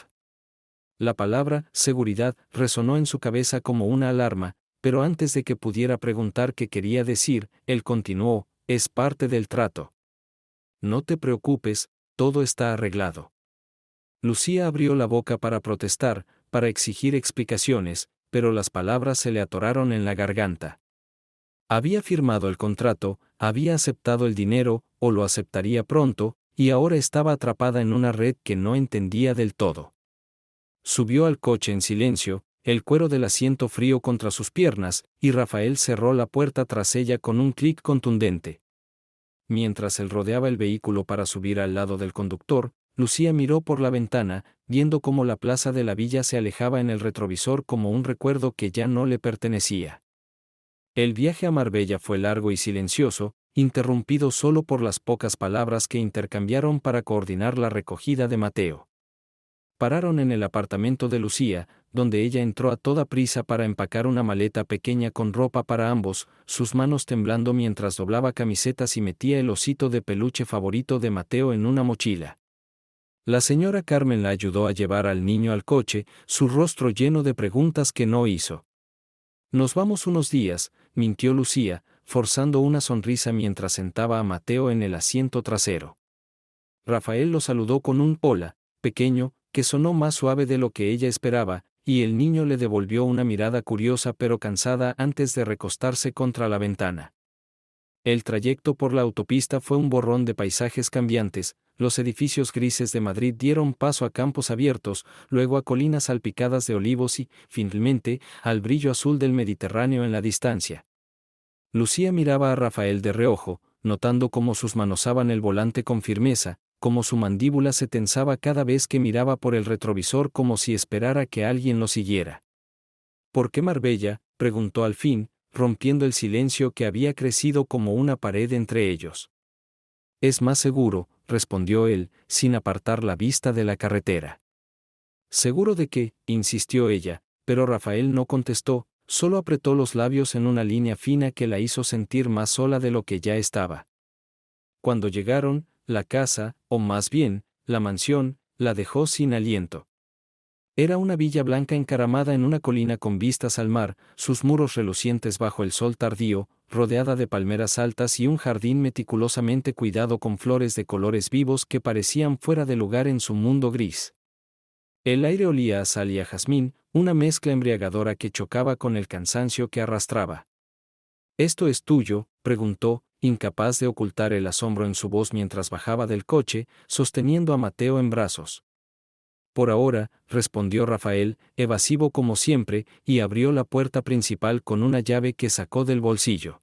[SPEAKER 1] La palabra «seguridad» resonó en su cabeza como una alarma, pero antes de que pudiera preguntar qué quería decir, él continuó: «Es parte del trato. No te preocupes, todo está arreglado». Lucía abrió la boca para protestar, para exigir explicaciones, pero las palabras se le atoraron en la garganta. Había firmado el contrato, había aceptado el dinero, o lo aceptaría pronto, y ahora estaba atrapada en una red que no entendía del todo. Subió al coche en silencio, el cuero del asiento frío contra sus piernas, y Rafael cerró la puerta tras ella con un clic contundente. Mientras él rodeaba el vehículo para subir al lado del conductor, Lucía miró por la ventana, viendo cómo la plaza de la villa se alejaba en el retrovisor como un recuerdo que ya no le pertenecía. El viaje a Marbella fue largo y silencioso, interrumpido solo por las pocas palabras que intercambiaron para coordinar la recogida de Mateo. Pararon en el apartamento de Lucía, donde ella entró a toda prisa para empacar una maleta pequeña con ropa para ambos, sus manos temblando mientras doblaba camisetas y metía el osito de peluche favorito de Mateo en una mochila. La señora Carmen la ayudó a llevar al niño al coche, su rostro lleno de preguntas que no hizo. «Nos vamos unos días», mintió Lucía, forzando una sonrisa mientras sentaba a Mateo en el asiento trasero. Rafael lo saludó con un hola, pequeño, que sonó más suave de lo que ella esperaba, y el niño le devolvió una mirada curiosa pero cansada antes de recostarse contra la ventana. El trayecto por la autopista fue un borrón de paisajes cambiantes, los edificios grises de Madrid dieron paso a campos abiertos, luego a colinas salpicadas de olivos y, finalmente, al brillo azul del Mediterráneo en la distancia. Lucía miraba a Rafael de reojo, notando cómo sus manoseaban el volante con firmeza, cómo su mandíbula se tensaba cada vez que miraba por el retrovisor como si esperara que alguien lo siguiera. ¿Por qué Marbella?, preguntó al fin, rompiendo el silencio que había crecido como una pared entre ellos. Es más seguro, respondió él, sin apartar la vista de la carretera. ¿Seguro de qué?, insistió ella, pero Rafael no contestó, solo apretó los labios en una línea fina que la hizo sentir más sola de lo que ya estaba. Cuando llegaron, la casa, o más bien, la mansión, la dejó sin aliento. Era una villa blanca encaramada en una colina con vistas al mar, sus muros relucientes bajo el sol tardío, rodeada de palmeras altas y un jardín meticulosamente cuidado con flores de colores vivos que parecían fuera de lugar en su mundo gris. El aire olía a sal y a jazmín, una mezcla embriagadora que chocaba con el cansancio que arrastraba. ¿Esto es tuyo?, preguntó, incapaz de ocultar el asombro en su voz mientras bajaba del coche, sosteniendo a Mateo en brazos. Por ahora, respondió Rafael, evasivo como siempre, y abrió la puerta principal con una llave que sacó del bolsillo.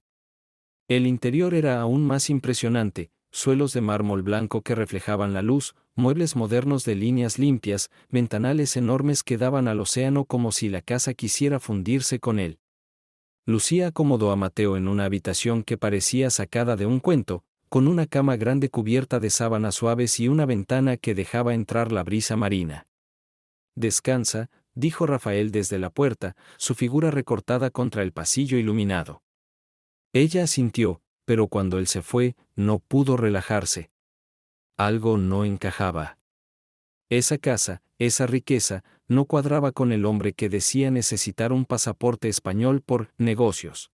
[SPEAKER 1] El interior era aún más impresionante, suelos de mármol blanco que reflejaban la luz, muebles modernos de líneas limpias, ventanales enormes que daban al océano como si la casa quisiera fundirse con él. Lucía acomodó a Mateo en una habitación que parecía sacada de un cuento, con una cama grande cubierta de sábanas suaves y una ventana que dejaba entrar la brisa marina. Descansa, dijo Rafael desde la puerta, su figura recortada contra el pasillo iluminado. Ella asintió, pero cuando él se fue, no pudo relajarse. Algo no encajaba. Esa casa, esa riqueza, no cuadraba con el hombre que decía necesitar un pasaporte español por negocios.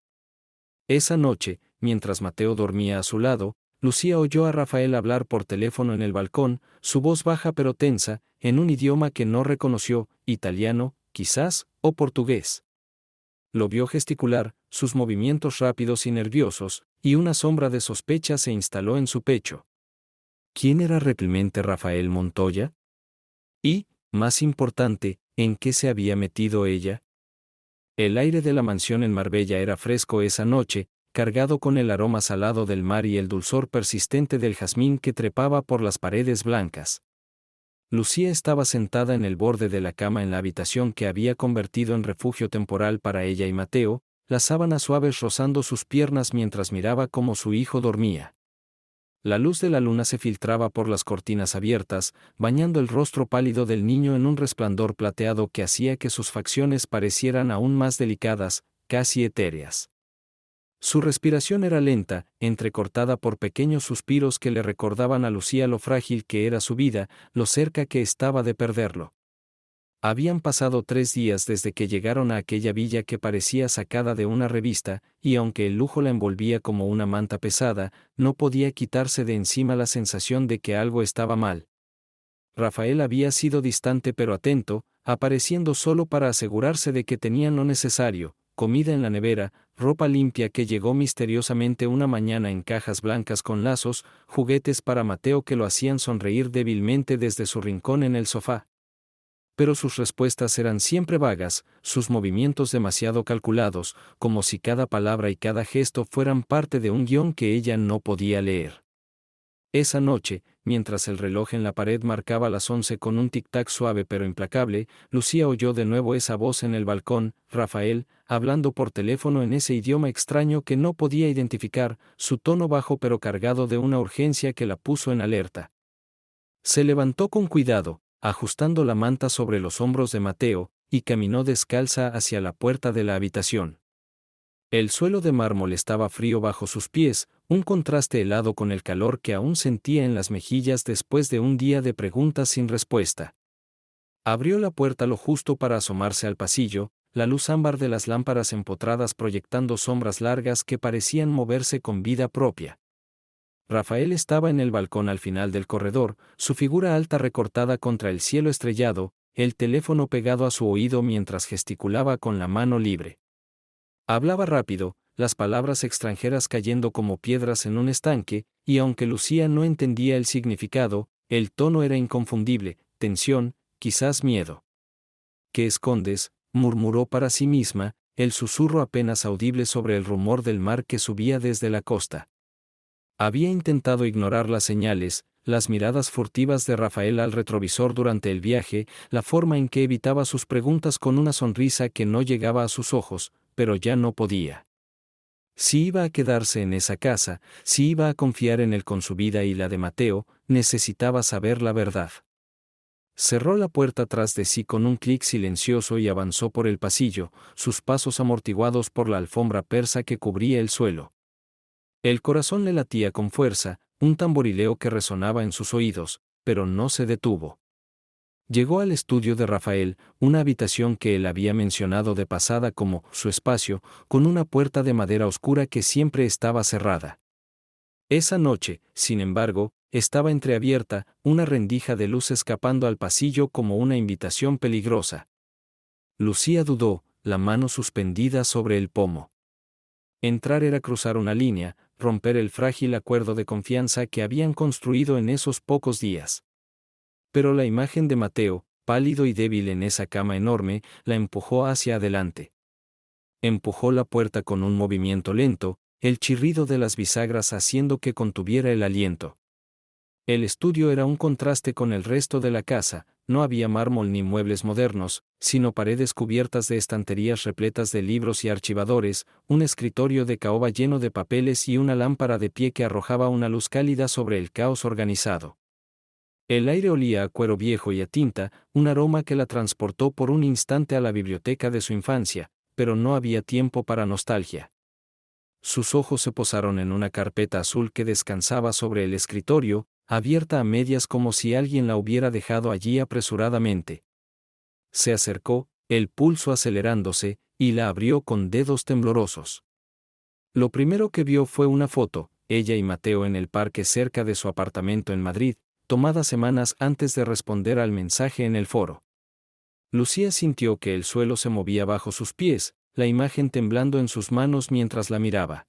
[SPEAKER 1] Esa noche, mientras Mateo dormía a su lado, Lucía oyó a Rafael hablar por teléfono en el balcón, su voz baja pero tensa, en un idioma que no reconoció, italiano, quizás, o portugués. Lo vio gesticular, sus movimientos rápidos y nerviosos, y una sombra de sospecha se instaló en su pecho. ¿Quién era realmente Rafael Montoya? Y, más importante, ¿en qué se había metido ella? El aire de la mansión en Marbella era fresco esa noche, cargado con el aroma salado del mar y el dulzor persistente del jazmín que trepaba por las paredes blancas. Lucía estaba sentada en el borde de la cama en la habitación que había convertido en refugio temporal para ella y Mateo, las sábanas suaves rozando sus piernas mientras miraba cómo su hijo dormía. La luz de la luna se filtraba por las cortinas abiertas, bañando el rostro pálido del niño en un resplandor plateado que hacía que sus facciones parecieran aún más delicadas, casi etéreas. Su respiración era lenta, entrecortada por pequeños suspiros que le recordaban a Lucía lo frágil que era su vida, lo cerca que estaba de perderlo. Habían pasado 3 días desde que llegaron a aquella villa que parecía sacada de una revista, y aunque el lujo la envolvía como una manta pesada, no podía quitarse de encima la sensación de que algo estaba mal. Rafael había sido distante pero atento, apareciendo solo para asegurarse de que tenían lo necesario, comida en la nevera, ropa limpia que llegó misteriosamente una mañana en cajas blancas con lazos, juguetes para Mateo que lo hacían sonreír débilmente desde su rincón en el sofá. Pero sus respuestas eran siempre vagas, sus movimientos demasiado calculados, como si cada palabra y cada gesto fueran parte de un guión que ella no podía leer. Esa noche, mientras el reloj en la pared marcaba las 11 con un tic-tac suave pero implacable, Lucía oyó de nuevo esa voz en el balcón, Rafael, hablando por teléfono en ese idioma extraño que no podía identificar, su tono bajo pero cargado de una urgencia que la puso en alerta. Se levantó con cuidado, ajustando la manta sobre los hombros de Mateo, y caminó descalza hacia la puerta de la habitación. El suelo de mármol estaba frío bajo sus pies, un contraste helado con el calor que aún sentía en las mejillas después de un día de preguntas sin respuesta. Abrió la puerta lo justo para asomarse al pasillo, la luz ámbar de las lámparas empotradas proyectando sombras largas que parecían moverse con vida propia. Rafael estaba en el balcón al final del corredor, su figura alta recortada contra el cielo estrellado, el teléfono pegado a su oído mientras gesticulaba con la mano libre. Hablaba rápido, las palabras extranjeras cayendo como piedras en un estanque, y aunque Lucía no entendía el significado, el tono era inconfundible: tensión, quizás miedo. ¿Qué escondes?, murmuró para sí misma, el susurro apenas audible sobre el rumor del mar que subía desde la costa. Había intentado ignorar las señales, las miradas furtivas de Rafael al retrovisor durante el viaje, la forma en que evitaba sus preguntas con una sonrisa que no llegaba a sus ojos, pero ya no podía. Si iba a quedarse en esa casa, si iba a confiar en él con su vida y la de Mateo, necesitaba saber la verdad. Cerró la puerta tras de sí con un clic silencioso y avanzó por el pasillo, sus pasos amortiguados por la alfombra persa que cubría el suelo. El corazón le latía con fuerza, un tamborileo que resonaba en sus oídos, pero no se detuvo. Llegó al estudio de Rafael, una habitación que él había mencionado de pasada como su espacio, con una puerta de madera oscura que siempre estaba cerrada. Esa noche, sin embargo, estaba entreabierta, una rendija de luz escapando al pasillo como una invitación peligrosa. Lucía dudó, la mano suspendida sobre el pomo. Entrar era cruzar una línea, romper el frágil acuerdo de confianza que habían construido en esos pocos días. Pero la imagen de Mateo, pálido y débil en esa cama enorme, la empujó hacia adelante. Empujó la puerta con un movimiento lento, el chirrido de las bisagras haciendo que contuviera el aliento. El estudio era un contraste con el resto de la casa, no había mármol ni muebles modernos, sino paredes cubiertas de estanterías repletas de libros y archivadores, un escritorio de caoba lleno de papeles y una lámpara de pie que arrojaba una luz cálida sobre el caos organizado. El aire olía a cuero viejo y a tinta, un aroma que la transportó por un instante a la biblioteca de su infancia, pero no había tiempo para nostalgia. Sus ojos se posaron en una carpeta azul que descansaba sobre el escritorio, abierta a medias como si alguien la hubiera dejado allí apresuradamente. Se acercó, el pulso acelerándose, y la abrió con dedos temblorosos. Lo primero que vio fue una foto, ella y Mateo en el parque cerca de su apartamento en Madrid, tomada semanas antes de responder al mensaje en el foro. Lucía sintió que el suelo se movía bajo sus pies, la imagen temblando en sus manos mientras la miraba.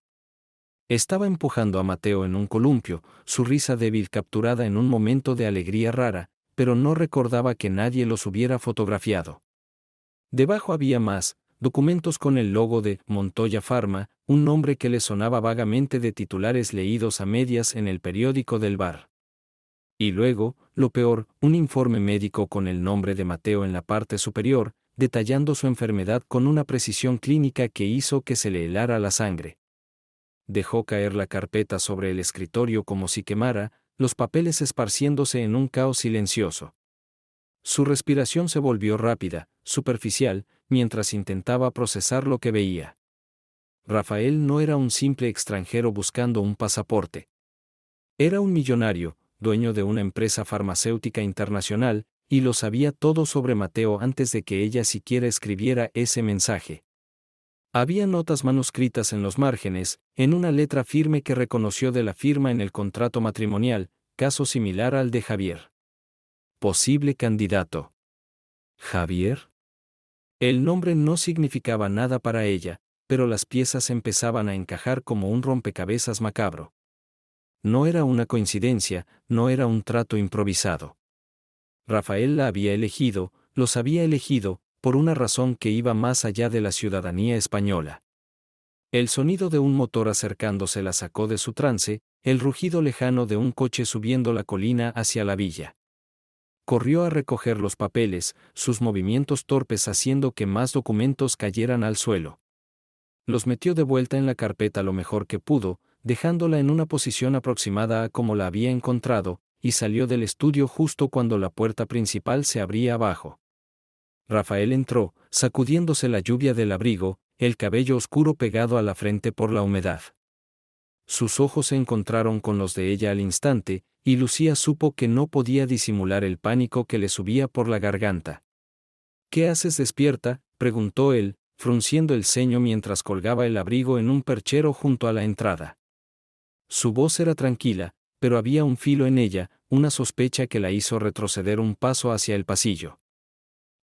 [SPEAKER 1] Estaba empujando a Mateo en un columpio, su risa débil capturada en un momento de alegría rara, pero no recordaba que nadie los hubiera fotografiado. Debajo había más, documentos con el logo de Montoya Pharma, un nombre que le sonaba vagamente de titulares leídos a medias en el periódico del bar. Y luego, lo peor, un informe médico con el nombre de Mateo en la parte superior, detallando su enfermedad con una precisión clínica que hizo que se le helara la sangre. Dejó caer la carpeta sobre el escritorio como si quemara, los papeles esparciéndose en un caos silencioso. Su respiración se volvió rápida, superficial, mientras intentaba procesar lo que veía. Rafael no era un simple extranjero buscando un pasaporte. Era un millonario, dueño de una empresa farmacéutica internacional, y lo sabía todo sobre Mateo antes de que ella siquiera escribiera ese mensaje. Había notas manuscritas en los márgenes, en una letra firme que reconoció de la firma en el contrato matrimonial, caso similar al de Javier. Posible candidato. ¿Javier? El nombre no significaba nada para ella, pero las piezas empezaban a encajar como un rompecabezas macabro. No era una coincidencia, no era un trato improvisado. Rafael la había elegido, los había elegido, por una razón que iba más allá de la ciudadanía española. El sonido de un motor acercándose la sacó de su trance, el rugido lejano de un coche subiendo la colina hacia la villa. Corrió a recoger los papeles, sus movimientos torpes haciendo que más documentos cayeran al suelo. Los metió de vuelta en la carpeta lo mejor que pudo, dejándola en una posición aproximada a como la había encontrado, y salió del estudio justo cuando la puerta principal se abría abajo. Rafael entró, sacudiéndose la lluvia del abrigo, el cabello oscuro pegado a la frente por la humedad. Sus ojos se encontraron con los de ella al instante, y Lucía supo que no podía disimular el pánico que le subía por la garganta. ¿Qué haces despierta?, preguntó él, frunciendo el ceño mientras colgaba el abrigo en un perchero junto a la entrada. Su voz era tranquila, pero había un filo en ella, una sospecha que la hizo retroceder un paso hacia el pasillo.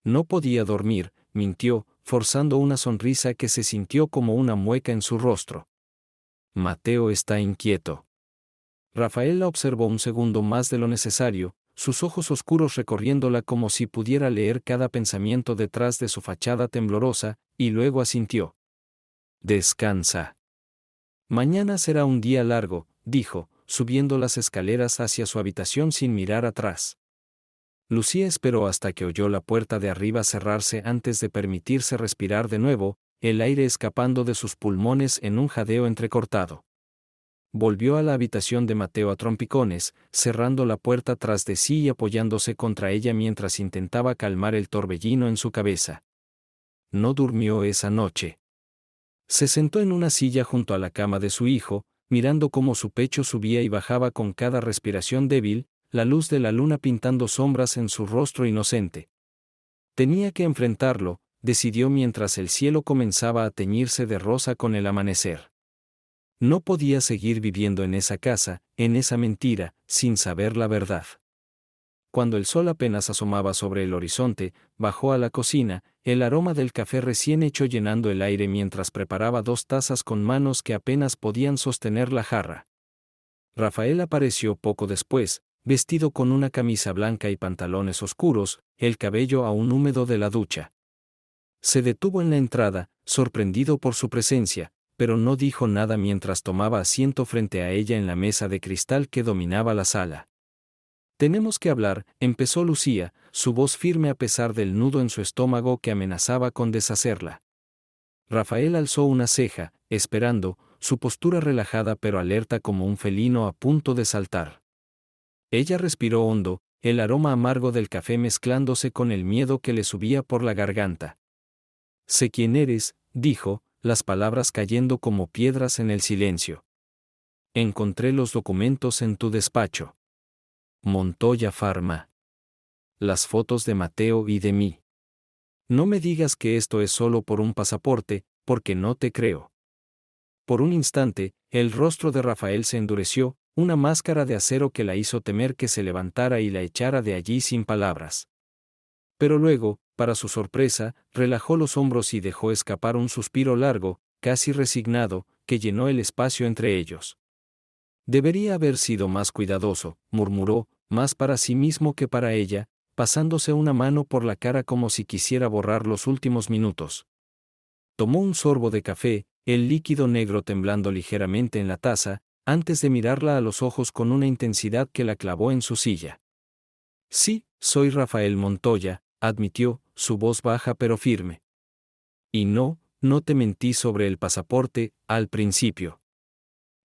[SPEAKER 1] No podía dormir, mintió, forzando una sonrisa que se sintió como una mueca en su rostro. Mateo está inquieto. Rafael la observó un segundo más de lo necesario, sus ojos oscuros recorriéndola como si pudiera leer cada pensamiento detrás de su fachada temblorosa, y luego asintió. Descansa. Mañana será un día largo, dijo, subiendo las escaleras hacia su habitación sin mirar atrás. Lucía esperó hasta que oyó la puerta de arriba cerrarse antes de permitirse respirar de nuevo, el aire escapando de sus pulmones en un jadeo entrecortado. Volvió a la habitación de Mateo a trompicones, cerrando la puerta tras de sí y apoyándose contra ella mientras intentaba calmar el torbellino en su cabeza. No durmió esa noche. Se sentó en una silla junto a la cama de su hijo, mirando cómo su pecho subía y bajaba con cada respiración débil, la luz de la luna pintando sombras en su rostro inocente. Tenía que enfrentarlo, decidió mientras el cielo comenzaba a teñirse de rosa con el amanecer. No podía seguir viviendo en esa casa, en esa mentira, sin saber la verdad. Cuando el sol apenas asomaba sobre el horizonte, bajó a la cocina, el aroma del café recién hecho llenando el aire mientras preparaba 2 tazas con manos que apenas podían sostener la jarra. Rafael apareció poco después, vestido con una camisa blanca y pantalones oscuros, el cabello aún húmedo de la ducha. Se detuvo en la entrada, sorprendido por su presencia, pero no dijo nada mientras tomaba asiento frente a ella en la mesa de cristal que dominaba la sala. Tenemos que hablar, empezó Lucía, su voz firme a pesar del nudo en su estómago que amenazaba con deshacerla. Rafael alzó una ceja, esperando, su postura relajada pero alerta como un felino a punto de saltar. Ella respiró hondo, el aroma amargo del café mezclándose con el miedo que le subía por la garganta. Sé quién eres, dijo, las palabras cayendo como piedras en el silencio. Encontré los documentos en tu despacho. Montoya Pharma. Las fotos de Mateo y de mí. No me digas que esto es solo por un pasaporte, porque no te creo. Por un instante, el rostro de Rafael se endureció, una máscara de acero que la hizo temer que se levantara y la echara de allí sin palabras. Pero luego, para su sorpresa, relajó los hombros y dejó escapar un suspiro largo, casi resignado, que llenó el espacio entre ellos. Debería haber sido más cuidadoso, murmuró, más para sí mismo que para ella, pasándose una mano por la cara como si quisiera borrar los últimos minutos. Tomó un sorbo de café, el líquido negro temblando ligeramente en la taza, antes de mirarla a los ojos con una intensidad que la clavó en su silla. Sí, soy Rafael Montoya, admitió, su voz baja pero firme. Y no te mentí sobre el pasaporte, al principio.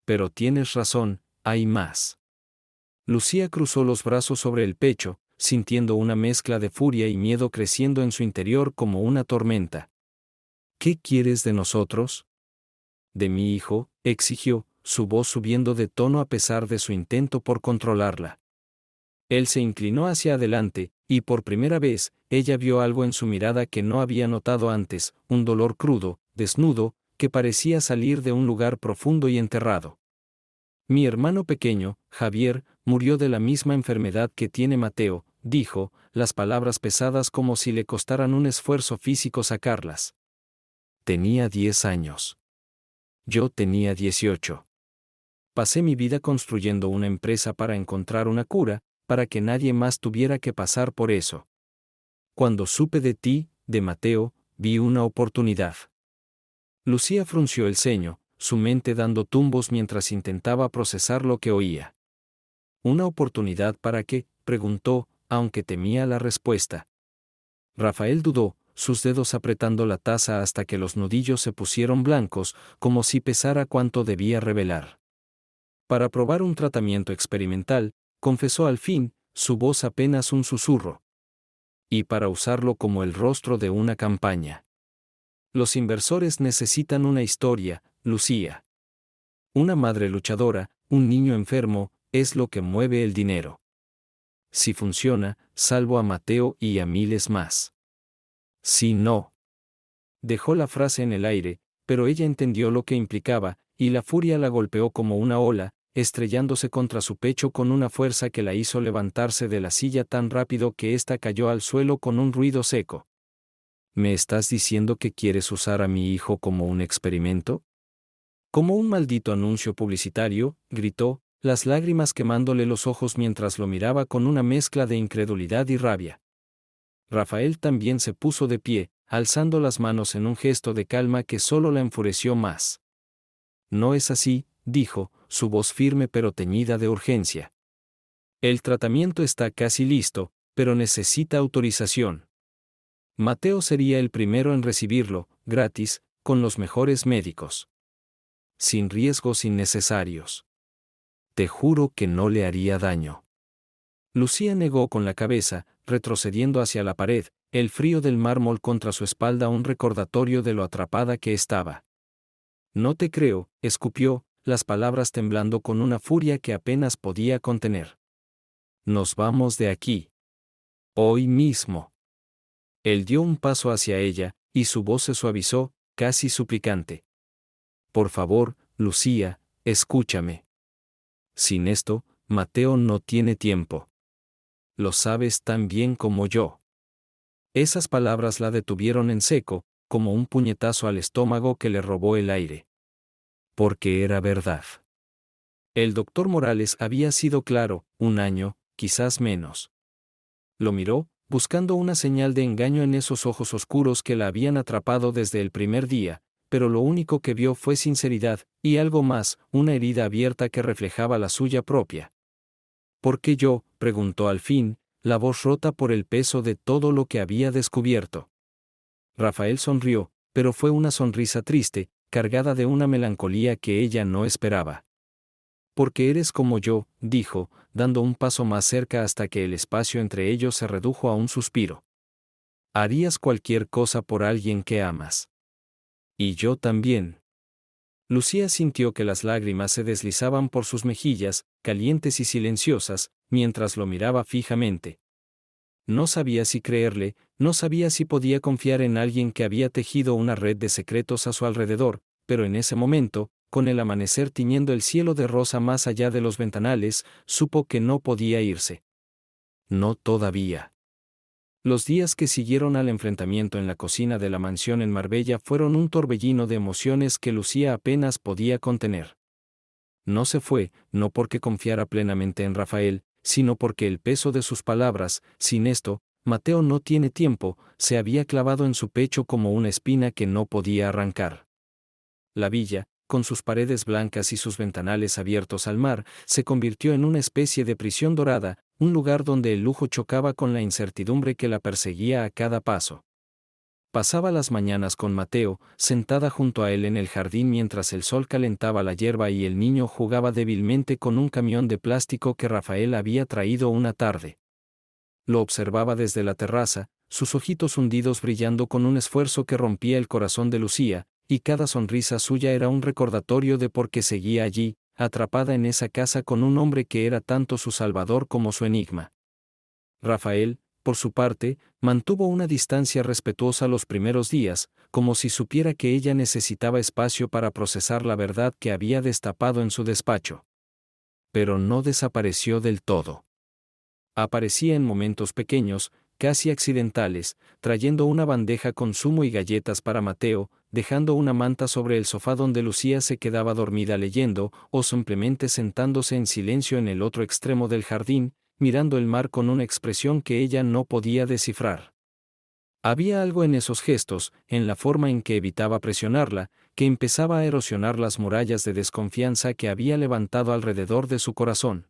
[SPEAKER 1] Pero tienes razón, hay más. Lucía cruzó los brazos sobre el pecho, sintiendo una mezcla de furia y miedo creciendo en su interior como una tormenta. ¿Qué quieres de nosotros? De mi hijo, exigió, su voz subiendo de tono a pesar de su intento por controlarla. Él se inclinó hacia adelante, y por primera vez, ella vio algo en su mirada que no había notado antes, un dolor crudo, desnudo, que parecía salir de un lugar profundo y enterrado. Mi hermano pequeño, Javier, murió de la misma enfermedad que tiene Mateo, dijo, las palabras pesadas como si le costaran un esfuerzo físico sacarlas. Tenía 10 años. Yo tenía 18. Pasé mi vida construyendo una empresa para encontrar una cura, para que nadie más tuviera que pasar por eso. Cuando supe de ti, de Mateo, vi una oportunidad. Lucía frunció el ceño, su mente dando tumbos mientras intentaba procesar lo que oía. ¿Una oportunidad para qué?, preguntó, aunque temía la respuesta. Rafael dudó, sus dedos apretando la taza hasta que los nudillos se pusieron blancos, como si pesara cuánto debía revelar. Para probar un tratamiento experimental, confesó al fin, su voz apenas un susurro. Y para usarlo como el rostro de una campaña. Los inversores necesitan una historia, Lucía. Una madre luchadora, un niño enfermo, es lo que mueve el dinero. Si funciona, salvo a Mateo y a miles más. Si no. Dejó la frase en el aire, pero ella entendió lo que implicaba, y la furia la golpeó como una ola, estrellándose contra su pecho con una fuerza que la hizo levantarse de la silla tan rápido que ésta cayó al suelo con un ruido seco. ¿Me estás diciendo que quieres usar a mi hijo como un experimento? Como un maldito anuncio publicitario, gritó, las lágrimas quemándole los ojos mientras lo miraba con una mezcla de incredulidad y rabia. Rafael también se puso de pie, alzando las manos en un gesto de calma que solo la enfureció más. No es así, dijo, su voz firme pero teñida de urgencia. El tratamiento está casi listo, pero necesita autorización. Mateo sería el primero en recibirlo, gratis, con los mejores médicos. Sin riesgos innecesarios. Te juro que no le haría daño. Lucía negó con la cabeza, retrocediendo hacia la pared, el frío del mármol contra su espalda un recordatorio de lo atrapada que estaba. No te creo, escupió, las palabras temblando con una furia que apenas podía contener. Nos vamos de aquí. Hoy mismo. Él dio un paso hacia ella, y su voz se suavizó, casi suplicante. Por favor, Lucía, escúchame. Sin esto, Mateo no tiene tiempo. Lo sabes tan bien como yo. Esas palabras la detuvieron en seco, como un puñetazo al estómago que le robó el aire. Porque era verdad. El doctor Morales había sido claro, un año, quizás menos. Lo miró, buscando una señal de engaño en esos ojos oscuros que la habían atrapado desde el primer día, pero lo único que vio fue sinceridad, y algo más, una herida abierta que reflejaba la suya propia. ¿Por qué yo?, preguntó al fin, la voz rota por el peso de todo lo que había descubierto. Rafael sonrió, pero fue una sonrisa triste, cargada de una melancolía que ella no esperaba. Porque eres como yo, dijo, dando un paso más cerca hasta que el espacio entre ellos se redujo a un suspiro. Harías cualquier cosa por alguien que amas. Y yo también. Lucía sintió que las lágrimas se deslizaban por sus mejillas, calientes y silenciosas, mientras lo miraba fijamente. No sabía si creerle, no sabía si podía confiar en alguien que había tejido una red de secretos a su alrededor, pero en ese momento, con el amanecer tiñendo el cielo de rosa más allá de los ventanales, supo que no podía irse. No todavía. Los días que siguieron al enfrentamiento en la cocina de la mansión en Marbella fueron un torbellino de emociones que Lucía apenas podía contener. No se fue, no porque confiara plenamente en Rafael, sino porque el peso de sus palabras, sin esto, Mateo no tiene tiempo, se había clavado en su pecho como una espina que no podía arrancar. La villa, con sus paredes blancas y sus ventanales abiertos al mar, se convirtió en una especie de prisión dorada, un lugar donde el lujo chocaba con la incertidumbre que la perseguía a cada paso. Pasaba las mañanas con Mateo, sentada junto a él en el jardín mientras el sol calentaba la hierba y el niño jugaba débilmente con un camión de plástico que Rafael había traído una tarde. Lo observaba desde la terraza, sus ojitos hundidos brillando con un esfuerzo que rompía el corazón de Lucía, y cada sonrisa suya era un recordatorio de por qué seguía allí, atrapada en esa casa con un hombre que era tanto su salvador como su enigma. Rafael, por su parte, mantuvo una distancia respetuosa los primeros días, como si supiera que ella necesitaba espacio para procesar la verdad que había destapado en su despacho. Pero no desapareció del todo. Aparecía en momentos pequeños, casi accidentales, trayendo una bandeja con zumo y galletas para Mateo, dejando una manta sobre el sofá donde Lucía se quedaba dormida leyendo, o simplemente sentándose en silencio en el otro extremo del jardín, mirando el mar con una expresión que ella no podía descifrar. Había algo en esos gestos, en la forma en que evitaba presionarla, que empezaba a erosionar las murallas de desconfianza que había levantado alrededor de su corazón.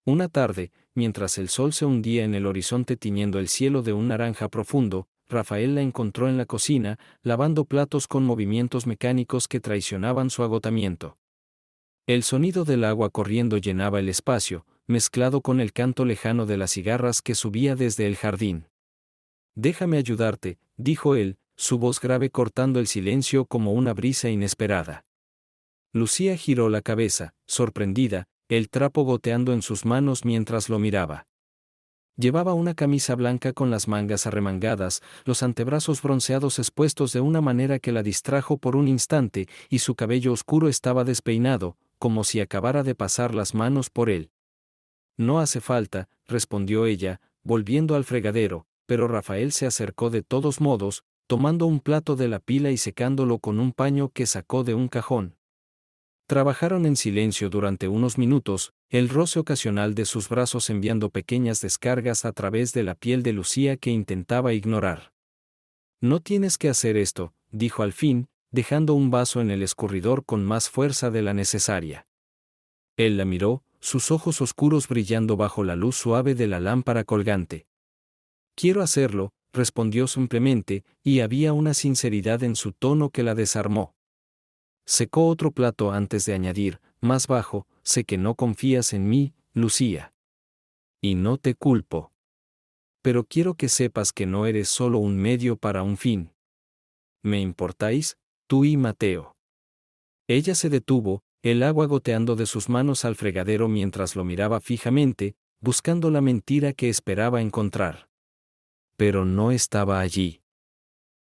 [SPEAKER 1] Una tarde, mientras el sol se hundía en el horizonte tiñendo el cielo de un naranja profundo, Rafael la encontró en la cocina, lavando platos con movimientos mecánicos que traicionaban su agotamiento. El sonido del agua corriendo llenaba el espacio, mezclado con el canto lejano de las cigarras que subía desde el jardín. «Déjame ayudarte», dijo él, su voz grave cortando el silencio como una brisa inesperada. Lucía giró la cabeza, sorprendida, el trapo goteando en sus manos mientras lo miraba. Llevaba una camisa blanca con las mangas arremangadas, los antebrazos bronceados expuestos de una manera que la distrajo por un instante, y su cabello oscuro estaba despeinado, como si acabara de pasar las manos por él. No hace falta, respondió ella, volviendo al fregadero, pero Rafael se acercó de todos modos, tomando un plato de la pila y secándolo con un paño que sacó de un cajón. Trabajaron en silencio durante unos minutos, el roce ocasional de sus brazos enviando pequeñas descargas a través de la piel de Lucía que intentaba ignorar. No tienes que hacer esto, dijo al fin, dejando un vaso en el escurridor con más fuerza de la necesaria. Él la miró, sus ojos oscuros brillando bajo la luz suave de la lámpara colgante. Quiero hacerlo, respondió simplemente, y había una sinceridad en su tono que la desarmó. Secó otro plato antes de añadir, más bajo, sé que no confías en mí, Lucía. Y no te culpo. Pero quiero que sepas que no eres solo un medio para un fin. Me importáis, tú y Mateo. Ella se detuvo, el agua goteando de sus manos al fregadero mientras lo miraba fijamente, buscando la mentira que esperaba encontrar. Pero no estaba allí.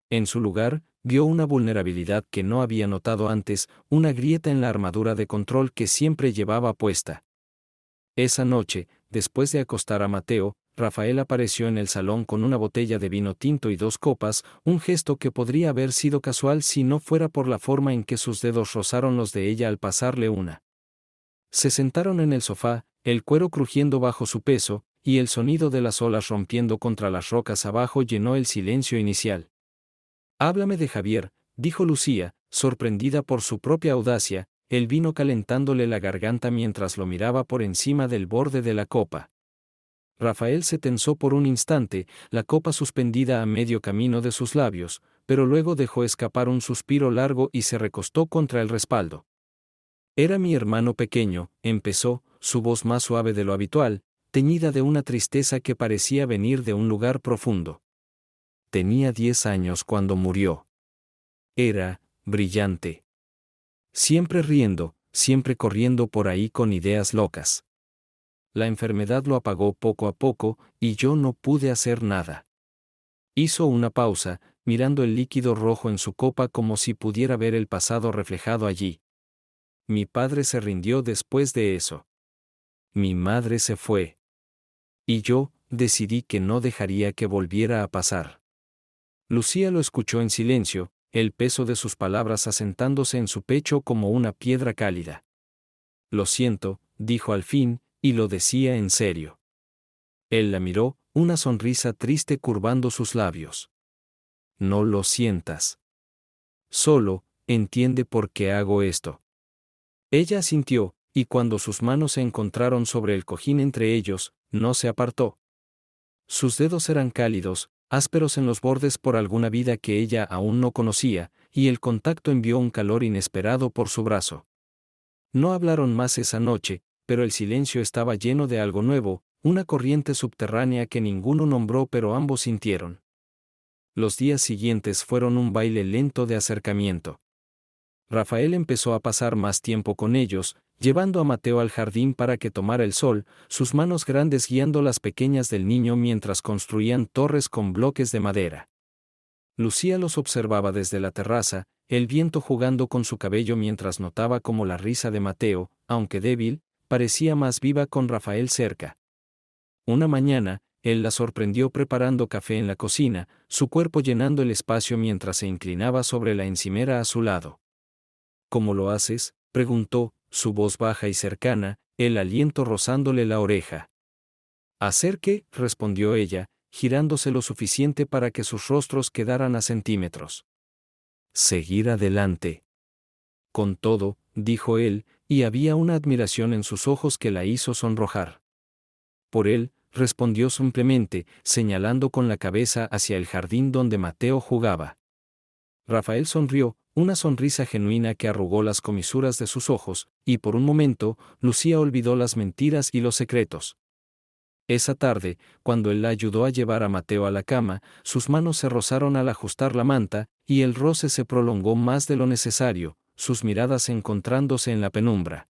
[SPEAKER 1] En su lugar, vio una vulnerabilidad que no había notado antes, una grieta en la armadura de control que siempre llevaba puesta. Esa noche, después de acostar a Mateo, Rafael apareció en el salón con una botella de vino tinto y 2 copas, un gesto que podría haber sido casual si no fuera por la forma en que sus dedos rozaron los de ella al pasarle una. Se sentaron en el sofá, el cuero crujiendo bajo su peso, y el sonido de las olas rompiendo contra las rocas abajo llenó el silencio inicial. Háblame de Javier, dijo Lucía, sorprendida por su propia audacia, el vino calentándole la garganta mientras lo miraba por encima del borde de la copa. Rafael se tensó por un instante, la copa suspendida a medio camino de sus labios, pero luego dejó escapar un suspiro largo y se recostó contra el respaldo. Era mi hermano pequeño, empezó, su voz más suave de lo habitual, teñida de una tristeza que parecía venir de un lugar profundo. Tenía 10 años cuando murió. Era brillante. Siempre riendo, siempre corriendo por ahí con ideas locas. La enfermedad lo apagó poco a poco, y yo no pude hacer nada. Hizo una pausa, mirando el líquido rojo en su copa como si pudiera ver el pasado reflejado allí. Mi padre se rindió después de eso. Mi madre se fue. Y yo, decidí que no dejaría que volviera a pasar. Lucía lo escuchó en silencio, el peso de sus palabras asentándose en su pecho como una piedra cálida. Lo siento, dijo al fin, y lo decía en serio. Él la miró, una sonrisa triste curvando sus labios. No lo sientas. Solo, entiende por qué hago esto. Ella asintió, y cuando sus manos se encontraron sobre el cojín entre ellos, no se apartó. Sus dedos eran cálidos, ásperos en los bordes por alguna vida que ella aún no conocía, y el contacto envió un calor inesperado por su brazo. No hablaron más esa noche, pero el silencio estaba lleno de algo nuevo, una corriente subterránea que ninguno nombró pero ambos sintieron. Los días siguientes fueron un baile lento de acercamiento. Rafael empezó a pasar más tiempo con ellos, llevando a Mateo al jardín para que tomara el sol, sus manos grandes guiando las pequeñas del niño mientras construían torres con bloques de madera. Lucía los observaba desde la terraza, el viento jugando con su cabello mientras notaba cómo la risa de Mateo, aunque débil, parecía más viva con Rafael cerca. Una mañana, él la sorprendió preparando café en la cocina, su cuerpo llenando el espacio mientras se inclinaba sobre la encimera a su lado. ¿Cómo lo haces?, preguntó, su voz baja y cercana, el aliento rozándole la oreja. ¿Hacer qué?, respondió ella, girándose lo suficiente para que sus rostros quedaran a centímetros. Seguir adelante. Con todo, dijo él, y había una admiración en sus ojos que la hizo sonrojar. Por él, respondió simplemente, señalando con la cabeza hacia el jardín donde Mateo jugaba. Rafael sonrió, una sonrisa genuina que arrugó las comisuras de sus ojos, y por un momento, Lucía olvidó las mentiras y los secretos. Esa tarde, cuando él la ayudó a llevar a Mateo a la cama, sus manos se rozaron al ajustar la manta, y el roce se prolongó más de lo necesario, sus miradas encontrándose en la penumbra.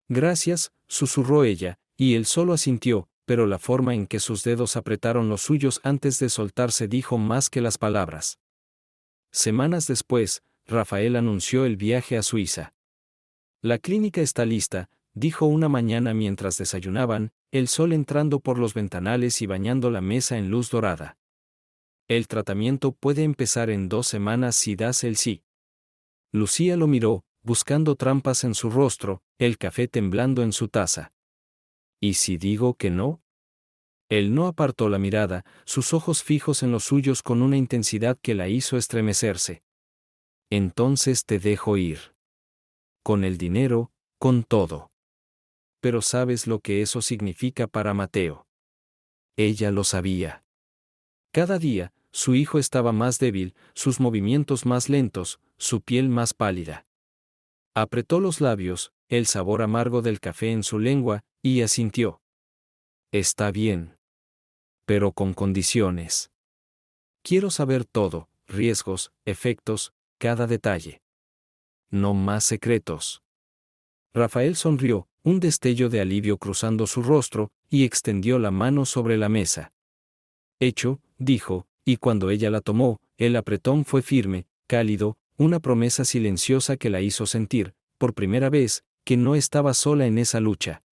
[SPEAKER 1] Gracias, susurró ella, y él solo asintió, pero la forma en que sus dedos apretaron los suyos antes de soltarse dijo más que las palabras. Semanas después, Rafael anunció el viaje a Suiza. La clínica está lista, dijo una mañana mientras desayunaban, el sol entrando por los ventanales y bañando la mesa en luz dorada. El tratamiento puede empezar en 2 semanas si das el sí. Lucía lo miró, buscando trampas en su rostro, el café temblando en su taza. ¿Y si digo que no? Él no apartó la mirada, sus ojos fijos en los suyos con una intensidad que la hizo estremecerse. Entonces te dejo ir. Con el dinero, con todo. Pero ¿sabes lo que eso significa para Mateo? Ella lo sabía. Cada día, su hijo estaba más débil, sus movimientos más lentos, su piel más pálida. Apretó los labios, el sabor amargo del café en su lengua, y asintió. Está bien. Pero con condiciones. Quiero saber todo, riesgos, efectos, cada detalle. No más secretos. Rafael sonrió, un destello de alivio cruzando su rostro, y extendió la mano sobre la mesa. Hecho, dijo, y cuando ella la tomó, el apretón fue firme, cálido, una promesa silenciosa que la hizo sentir, por primera vez, que no estaba sola en esa lucha.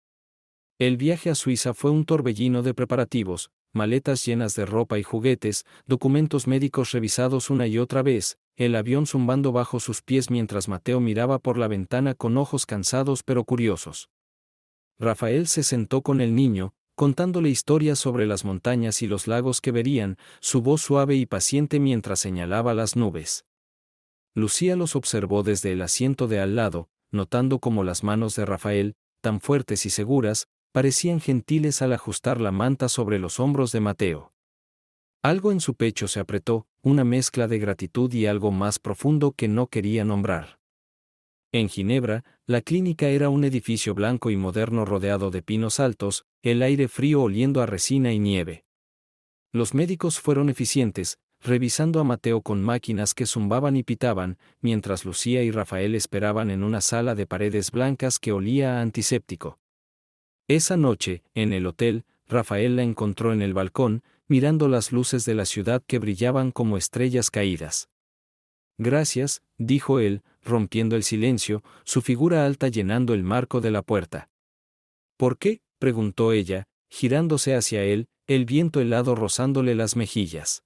[SPEAKER 1] El viaje a Suiza fue un torbellino de preparativos, maletas llenas de ropa y juguetes, documentos médicos revisados una y otra vez, el avión zumbando bajo sus pies mientras Mateo miraba por la ventana con ojos cansados pero curiosos. Rafael se sentó con el niño, contándole historias sobre las montañas y los lagos que verían, su voz suave y paciente mientras señalaba las nubes. Lucía los observó desde el asiento de al lado, notando cómo las manos de Rafael, tan fuertes y seguras, parecían gentiles al ajustar la manta sobre los hombros de Mateo. Algo en su pecho se apretó, una mezcla de gratitud y algo más profundo que no quería nombrar. En Ginebra, la clínica era un edificio blanco y moderno rodeado de pinos altos, el aire frío oliendo a resina y nieve. Los médicos fueron eficientes, revisando a Mateo con máquinas que zumbaban y pitaban, mientras Lucía y Rafael esperaban en una sala de paredes blancas que olía a antiséptico. Esa noche, en el hotel, Rafael la encontró en el balcón, mirando las luces de la ciudad que brillaban como estrellas caídas. Gracias, dijo él, rompiendo el silencio, su figura alta llenando el marco de la puerta. ¿Por qué?, preguntó ella, girándose hacia él, el viento helado rozándole las mejillas.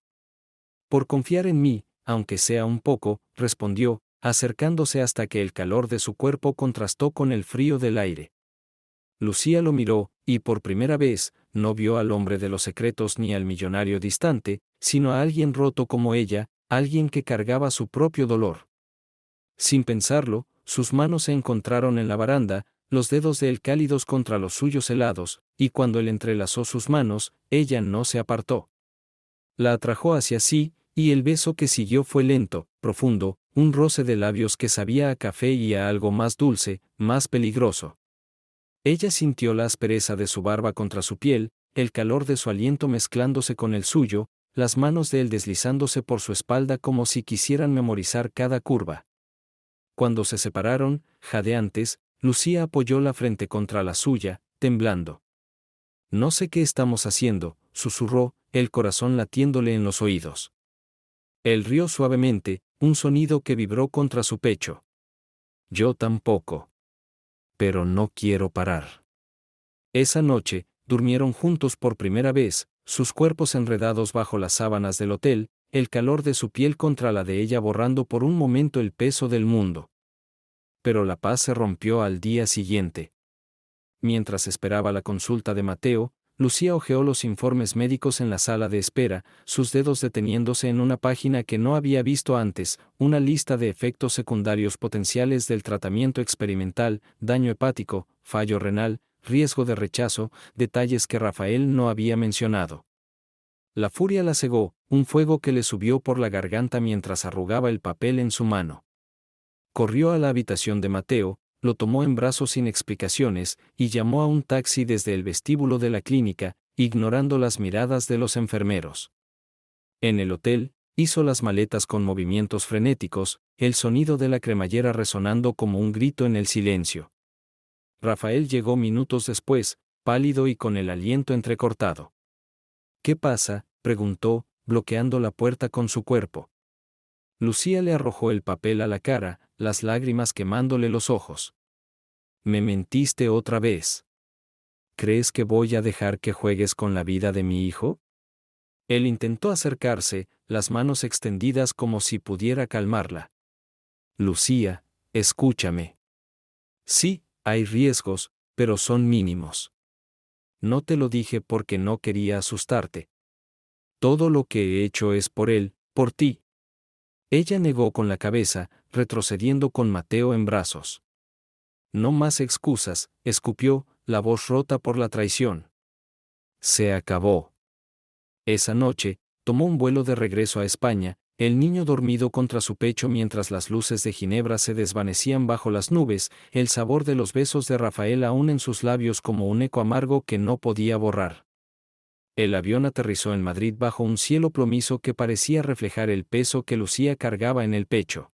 [SPEAKER 1] Por confiar en mí, aunque sea un poco, respondió, acercándose hasta que el calor de su cuerpo contrastó con el frío del aire. Lucía lo miró, y por primera vez, no vio al hombre de los secretos ni al millonario distante, sino a alguien roto como ella, alguien que cargaba su propio dolor. Sin pensarlo, sus manos se encontraron en la baranda, los dedos de él cálidos contra los suyos helados, y cuando él entrelazó sus manos, ella no se apartó. La atrajo hacia sí, y el beso que siguió fue lento, profundo, un roce de labios que sabía a café y a algo más dulce, más peligroso. Ella sintió la aspereza de su barba contra su piel, el calor de su aliento mezclándose con el suyo, las manos de él deslizándose por su espalda como si quisieran memorizar cada curva. Cuando se separaron, jadeantes, Lucía apoyó la frente contra la suya, temblando. No sé qué estamos haciendo, susurró, el corazón latiéndole en los oídos. Él rió suavemente, un sonido que vibró contra su pecho. Yo tampoco. Pero no quiero parar. Esa noche, durmieron juntos por primera vez, sus cuerpos enredados bajo las sábanas del hotel, el calor de su piel contra la de ella borrando por un momento el peso del mundo. Pero la paz se rompió al día siguiente. Mientras esperaba la consulta de Mateo, Lucía hojeó los informes médicos en la sala de espera, sus dedos deteniéndose en una página que no había visto antes, una lista de efectos secundarios potenciales del tratamiento experimental, daño hepático, fallo renal, riesgo de rechazo, detalles que Rafael no había mencionado. La furia la cegó, un fuego que le subió por la garganta mientras arrugaba el papel en su mano. Corrió a la habitación de Mateo, lo tomó en brazos sin explicaciones, y llamó a un taxi desde el vestíbulo de la clínica, ignorando las miradas de los enfermeros. En el hotel, hizo las maletas con movimientos frenéticos, el sonido de la cremallera resonando como un grito en el silencio. Rafael llegó minutos después, pálido y con el aliento entrecortado. ¿Qué pasa?, preguntó, bloqueando la puerta con su cuerpo. Lucía le arrojó el papel a la cara, las lágrimas quemándole los ojos. Me mentiste otra vez. ¿Crees que voy a dejar que juegues con la vida de mi hijo? Él intentó acercarse, las manos extendidas como si pudiera calmarla. Lucía, escúchame. Sí, hay riesgos, pero son mínimos. No te lo dije porque no quería asustarte. Todo lo que he hecho es por él, por ti. Ella negó con la cabeza, retrocediendo con Mateo en brazos. No más excusas, escupió, la voz rota por la traición. Se acabó. Esa noche, tomó un vuelo de regreso a España, el niño dormido contra su pecho mientras las luces de Ginebra se desvanecían bajo las nubes, el sabor de los besos de Rafael aún en sus labios como un eco amargo que no podía borrar. El avión aterrizó en Madrid bajo un cielo plomizo que parecía reflejar el peso que Lucía cargaba en el pecho.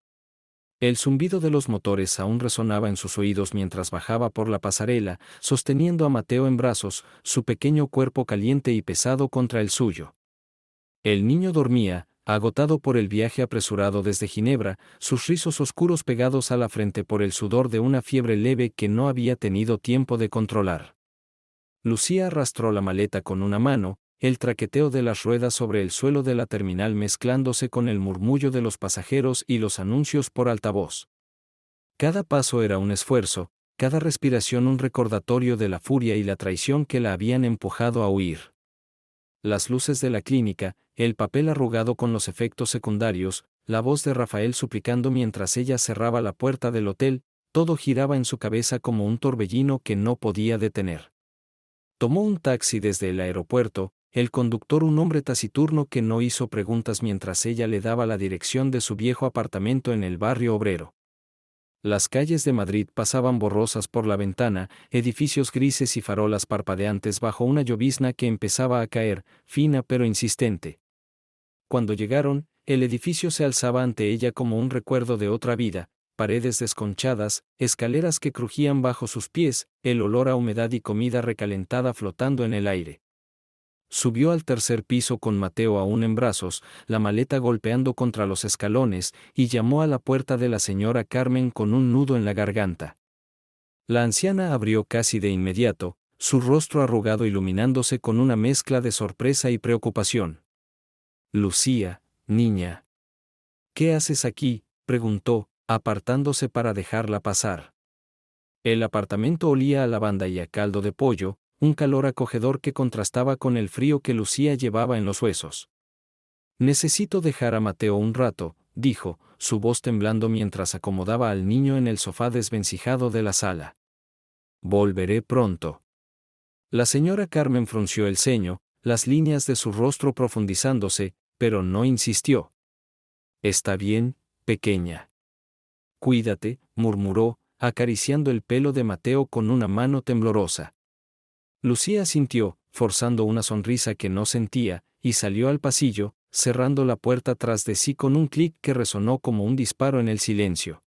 [SPEAKER 1] El zumbido de los motores aún resonaba en sus oídos mientras bajaba por la pasarela, sosteniendo a Mateo en brazos, su pequeño cuerpo caliente y pesado contra el suyo. El niño dormía, agotado por el viaje apresurado desde Ginebra, sus rizos oscuros pegados a la frente por el sudor de una fiebre leve que no había tenido tiempo de controlar. Lucía arrastró la maleta con una mano, el traqueteo de las ruedas sobre el suelo de la terminal mezclándose con el murmullo de los pasajeros y los anuncios por altavoz. Cada paso era un esfuerzo, cada respiración un recordatorio de la furia y la traición que la habían empujado a huir. Las luces de la clínica, el papel arrugado con los efectos secundarios, la voz de Rafael suplicando mientras ella cerraba la puerta del hotel, todo giraba en su cabeza como un torbellino que no podía detener. Tomó un taxi desde el aeropuerto, el conductor un hombre taciturno que no hizo preguntas mientras ella le daba la dirección de su viejo apartamento en el barrio obrero. Las calles de Madrid pasaban borrosas por la ventana, edificios grises y farolas parpadeantes bajo una llovizna que empezaba a caer, fina pero insistente. Cuando llegaron, el edificio se alzaba ante ella como un recuerdo de otra vida, paredes desconchadas, escaleras que crujían bajo sus pies, el olor a humedad y comida recalentada flotando en el aire. Subió al tercer piso con Mateo aún en brazos, la maleta golpeando contra los escalones, y llamó a la puerta de la señora Carmen con un nudo en la garganta. La anciana abrió casi de inmediato, su rostro arrugado iluminándose con una mezcla de sorpresa y preocupación. Lucía, niña. ¿Qué haces aquí?, preguntó, apartándose para dejarla pasar. El apartamento olía a lavanda y a caldo de pollo, un calor acogedor que contrastaba con el frío que Lucía llevaba en los huesos. Necesito dejar a Mateo un rato, dijo, su voz temblando mientras acomodaba al niño en el sofá desvencijado de la sala. Volveré pronto. La señora Carmen frunció el ceño, las líneas de su rostro profundizándose, pero no insistió. Está bien, pequeña. Cuídate, murmuró, acariciando el pelo de Mateo con una mano temblorosa. Lucía asintió, forzando una sonrisa que no sentía, y salió al pasillo, cerrando la puerta tras de sí con un clic que resonó como un disparo en el silencio.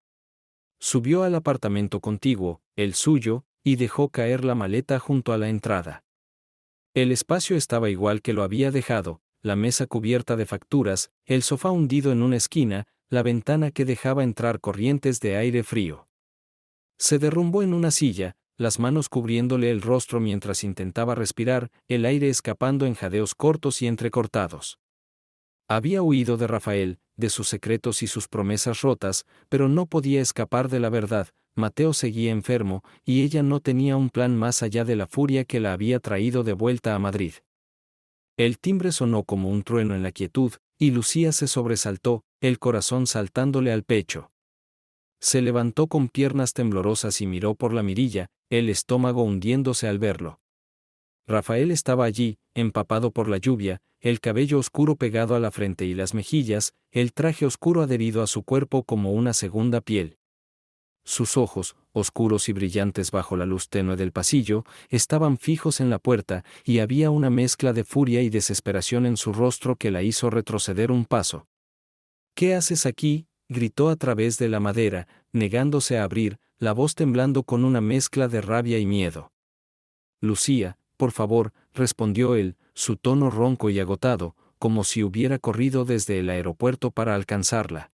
[SPEAKER 1] Subió al apartamento contiguo, el suyo, y dejó caer la maleta junto a la entrada. El espacio estaba igual que lo había dejado, la mesa cubierta de facturas, el sofá hundido en una esquina, la ventana que dejaba entrar corrientes de aire frío. Se derrumbó en una silla, las manos cubriéndole el rostro mientras intentaba respirar, el aire escapando en jadeos cortos y entrecortados. Había huido de Rafael, de sus secretos y sus promesas rotas, pero no podía escapar de la verdad. Mateo seguía enfermo, y ella no tenía un plan más allá de la furia que la había traído de vuelta a Madrid. El timbre sonó como un trueno en la quietud, y Lucía se sobresaltó, el corazón saltándole al pecho. Se levantó con piernas temblorosas y miró por la mirilla, el estómago hundiéndose al verlo. Rafael estaba allí, empapado por la lluvia, el cabello oscuro pegado a la frente y las mejillas, el traje oscuro adherido a su cuerpo como una segunda piel. Sus ojos, oscuros y brillantes bajo la luz tenue del pasillo, estaban fijos en la puerta, y había una mezcla de furia y desesperación en su rostro que la hizo retroceder un paso. ¿Qué haces aquí?, gritó a través de la madera, negándose a abrir, la voz temblando con una mezcla de rabia y miedo. Lucía, por favor, respondió él, su tono ronco y agotado, como si hubiera corrido desde el aeropuerto para alcanzarla.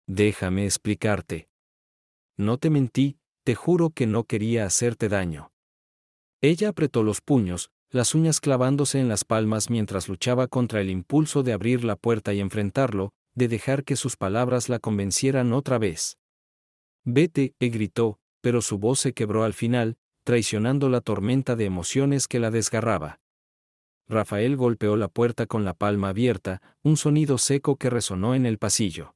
[SPEAKER 1] Déjame explicarte. No te mentí, te juro que no quería hacerte daño. Ella apretó los puños, las uñas clavándose en las palmas mientras luchaba contra el impulso de abrir la puerta y enfrentarlo, de dejar que sus palabras la convencieran otra vez. Vete, gritó, pero su voz se quebró al final, traicionando la tormenta de emociones que la desgarraba. Rafael golpeó la puerta con la palma abierta, un sonido seco que resonó en el pasillo.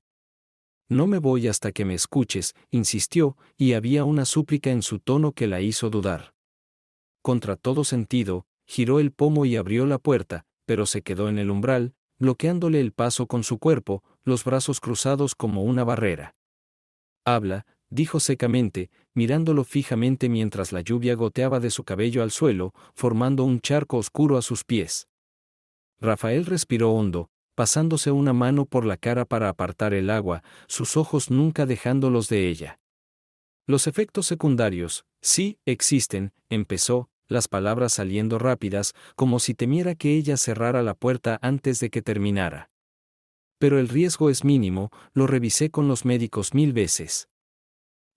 [SPEAKER 1] No me voy hasta que me escuches, insistió, y había una súplica en su tono que la hizo dudar. Contra todo sentido, giró el pomo y abrió la puerta, pero se quedó en el umbral, bloqueándole el paso con su cuerpo, los brazos cruzados como una barrera. Habla, dijo secamente, mirándolo fijamente mientras la lluvia goteaba de su cabello al suelo, formando un charco oscuro a sus pies. Rafael respiró hondo, pasándose una mano por la cara para apartar el agua, sus ojos nunca dejándolos de ella. Los efectos secundarios, sí, existen, empezó, las palabras saliendo rápidas, como si temiera que ella cerrara la puerta antes de que terminara. Pero el riesgo es mínimo, lo revisé con los médicos 1000 veces.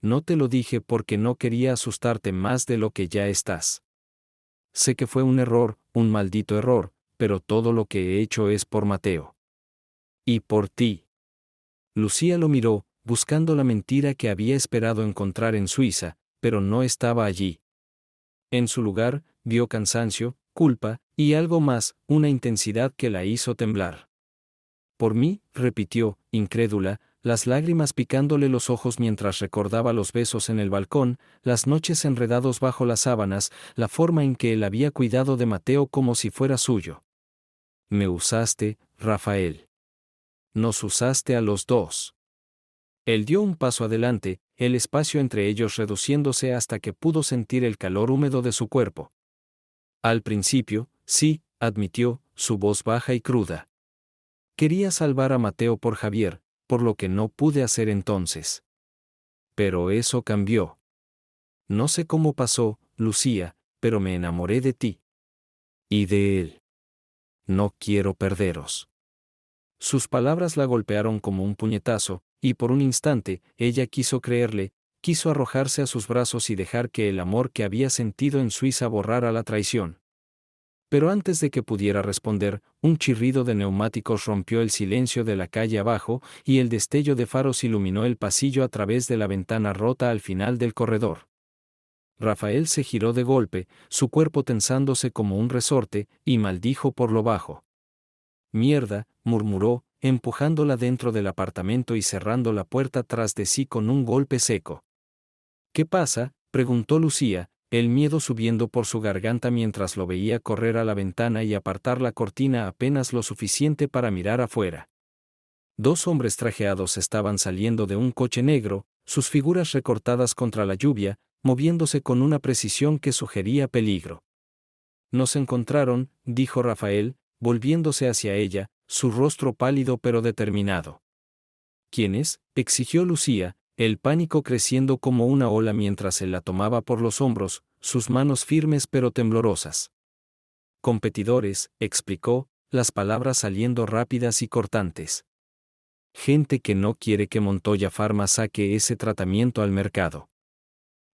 [SPEAKER 1] No te lo dije porque no quería asustarte más de lo que ya estás. Sé que fue un error, un maldito error, pero todo lo que he hecho es por Mateo. Y por ti. Lucía lo miró, buscando la mentira que había esperado encontrar en Suiza, pero no estaba allí. En su lugar, vio cansancio, culpa, y algo más, una intensidad que la hizo temblar. Por mí, repitió, incrédula, las lágrimas picándole los ojos mientras recordaba los besos en el balcón, las noches enredados bajo las sábanas, la forma en que él había cuidado de Mateo como si fuera suyo. Me usaste, Rafael. Nos usaste a los dos. Él dio un paso adelante, el espacio entre ellos reduciéndose hasta que pudo sentir el calor húmedo de su cuerpo. Al principio, sí, admitió, su voz baja y cruda. Quería salvar a Mateo por Javier, por lo que no pude hacer entonces. Pero eso cambió. No sé cómo pasó, Lucía, pero me enamoré de ti. Y de él. No quiero perderos. Sus palabras la golpearon como un puñetazo, y por un instante, ella quiso creerle, quiso arrojarse a sus brazos y dejar que el amor que había sentido en Suiza borrara la traición. Pero antes de que pudiera responder, un chirrido de neumáticos rompió el silencio de la calle abajo, y el destello de faros iluminó el pasillo a través de la ventana rota al final del corredor. Rafael se giró de golpe, su cuerpo tensándose como un resorte, y maldijo por lo bajo. Mierda, murmuró, empujándola dentro del apartamento y cerrando la puerta tras de sí con un golpe seco. ¿Qué pasa?, preguntó Lucía, el miedo subiendo por su garganta mientras lo veía correr a la ventana y apartar la cortina apenas lo suficiente para mirar afuera. 2 hombres trajeados estaban saliendo de un coche negro, sus figuras recortadas contra la lluvia, moviéndose con una precisión que sugería peligro. Nos encontraron, dijo Rafael, volviéndose hacia ella, su rostro pálido pero determinado. ¿Quiénes?, exigió Lucía, el pánico creciendo como una ola mientras él la tomaba por los hombros, sus manos firmes pero temblorosas. Competidores, explicó, las palabras saliendo rápidas y cortantes. Gente que no quiere que Montoya Pharma saque ese tratamiento al mercado.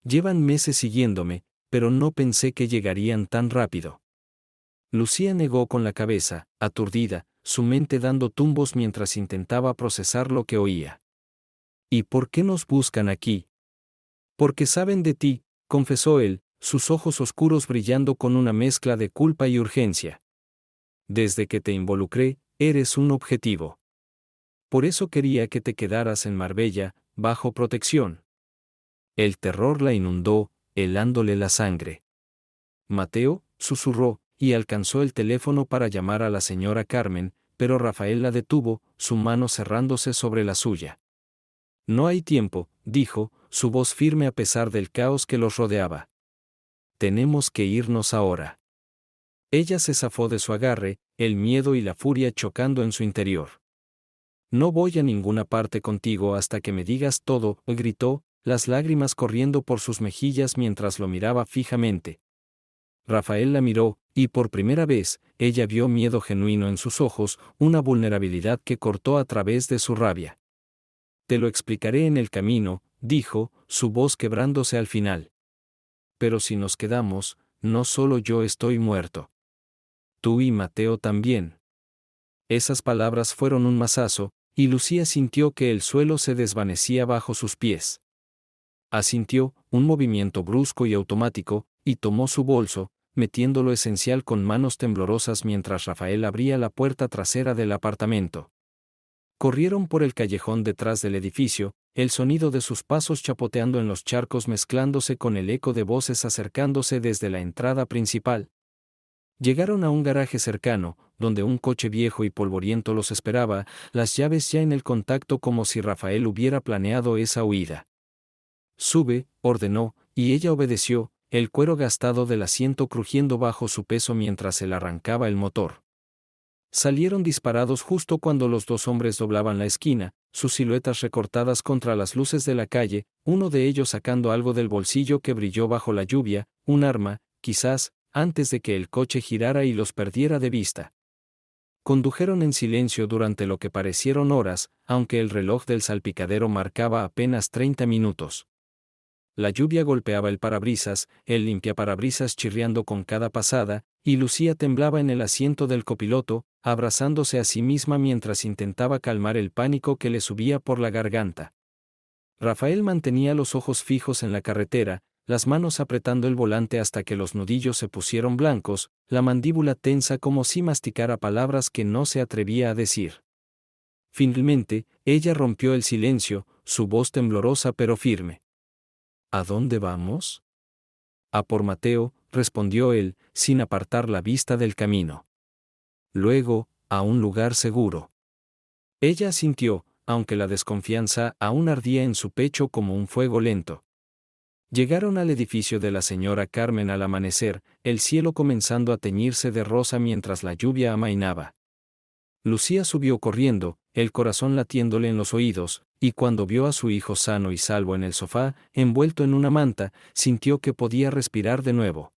[SPEAKER 1] Llevan meses siguiéndome, pero no pensé que llegarían tan rápido. Lucía negó con la cabeza, aturdida, su mente dando tumbos mientras intentaba procesar lo que oía. ¿Y por qué nos buscan aquí? Porque saben de ti, confesó él, sus ojos oscuros brillando con una mezcla de culpa y urgencia. Desde que te involucré, eres un objetivo. Por eso quería que te quedaras en Marbella, bajo protección. El terror la inundó, helándole la sangre. Mateo, susurró, y alcanzó el teléfono para llamar a la señora Carmen, pero Rafael la detuvo, su mano cerrándose sobre la suya. No hay tiempo, dijo, su voz firme a pesar del caos que los rodeaba. Tenemos que irnos ahora. Ella se zafó de su agarre, el miedo y la furia chocando en su interior. No voy a ninguna parte contigo hasta que me digas todo, gritó, las lágrimas corriendo por sus mejillas mientras lo miraba fijamente. Rafael la miró, y por primera vez, ella vio miedo genuino en sus ojos, una vulnerabilidad que cortó a través de su rabia. Te lo explicaré en el camino, dijo, su voz quebrándose al final. Pero si nos quedamos, no solo yo estoy muerto. Tú y Mateo también. Esas palabras fueron un mazazo, y Lucía sintió que el suelo se desvanecía bajo sus pies. Asintió, un movimiento brusco y automático, y tomó su bolso, metiendo lo esencial con manos temblorosas mientras Rafael abría la puerta trasera del apartamento. Corrieron por el callejón detrás del edificio, el sonido de sus pasos chapoteando en los charcos mezclándose con el eco de voces acercándose desde la entrada principal. Llegaron a un garaje cercano, donde un coche viejo y polvoriento los esperaba, las llaves ya en el contacto como si Rafael hubiera planeado esa huida. Sube, ordenó, y ella obedeció, el cuero gastado del asiento crujiendo bajo su peso mientras él arrancaba el motor. Salieron disparados justo cuando los dos hombres doblaban la esquina, sus siluetas recortadas contra las luces de la calle, uno de ellos sacando algo del bolsillo que brilló bajo la lluvia, un arma, quizás, antes de que el coche girara y los perdiera de vista. Condujeron en silencio durante lo que parecieron horas, aunque el reloj del salpicadero marcaba apenas 30 minutos. La lluvia golpeaba el parabrisas, el limpiaparabrisas chirriando con cada pasada, y Lucía temblaba en el asiento del copiloto, abrazándose a sí misma mientras intentaba calmar el pánico que le subía por la garganta. Rafael mantenía los ojos fijos en la carretera, las manos apretando el volante hasta que los nudillos se pusieron blancos, la mandíbula tensa como si masticara palabras que no se atrevía a decir. Finalmente, ella rompió el silencio, su voz temblorosa pero firme. ¿A dónde vamos? A por Mateo, respondió él, sin apartar la vista del camino. Luego, a un lugar seguro. Ella asintió, aunque la desconfianza aún ardía en su pecho como un fuego lento. Llegaron al edificio de la señora Carmen al amanecer, el cielo comenzando a teñirse de rosa mientras la lluvia amainaba. Lucía subió corriendo, el corazón latiéndole en los oídos, y cuando vio a su hijo sano y salvo en el sofá, envuelto en una manta, sintió que podía respirar de nuevo.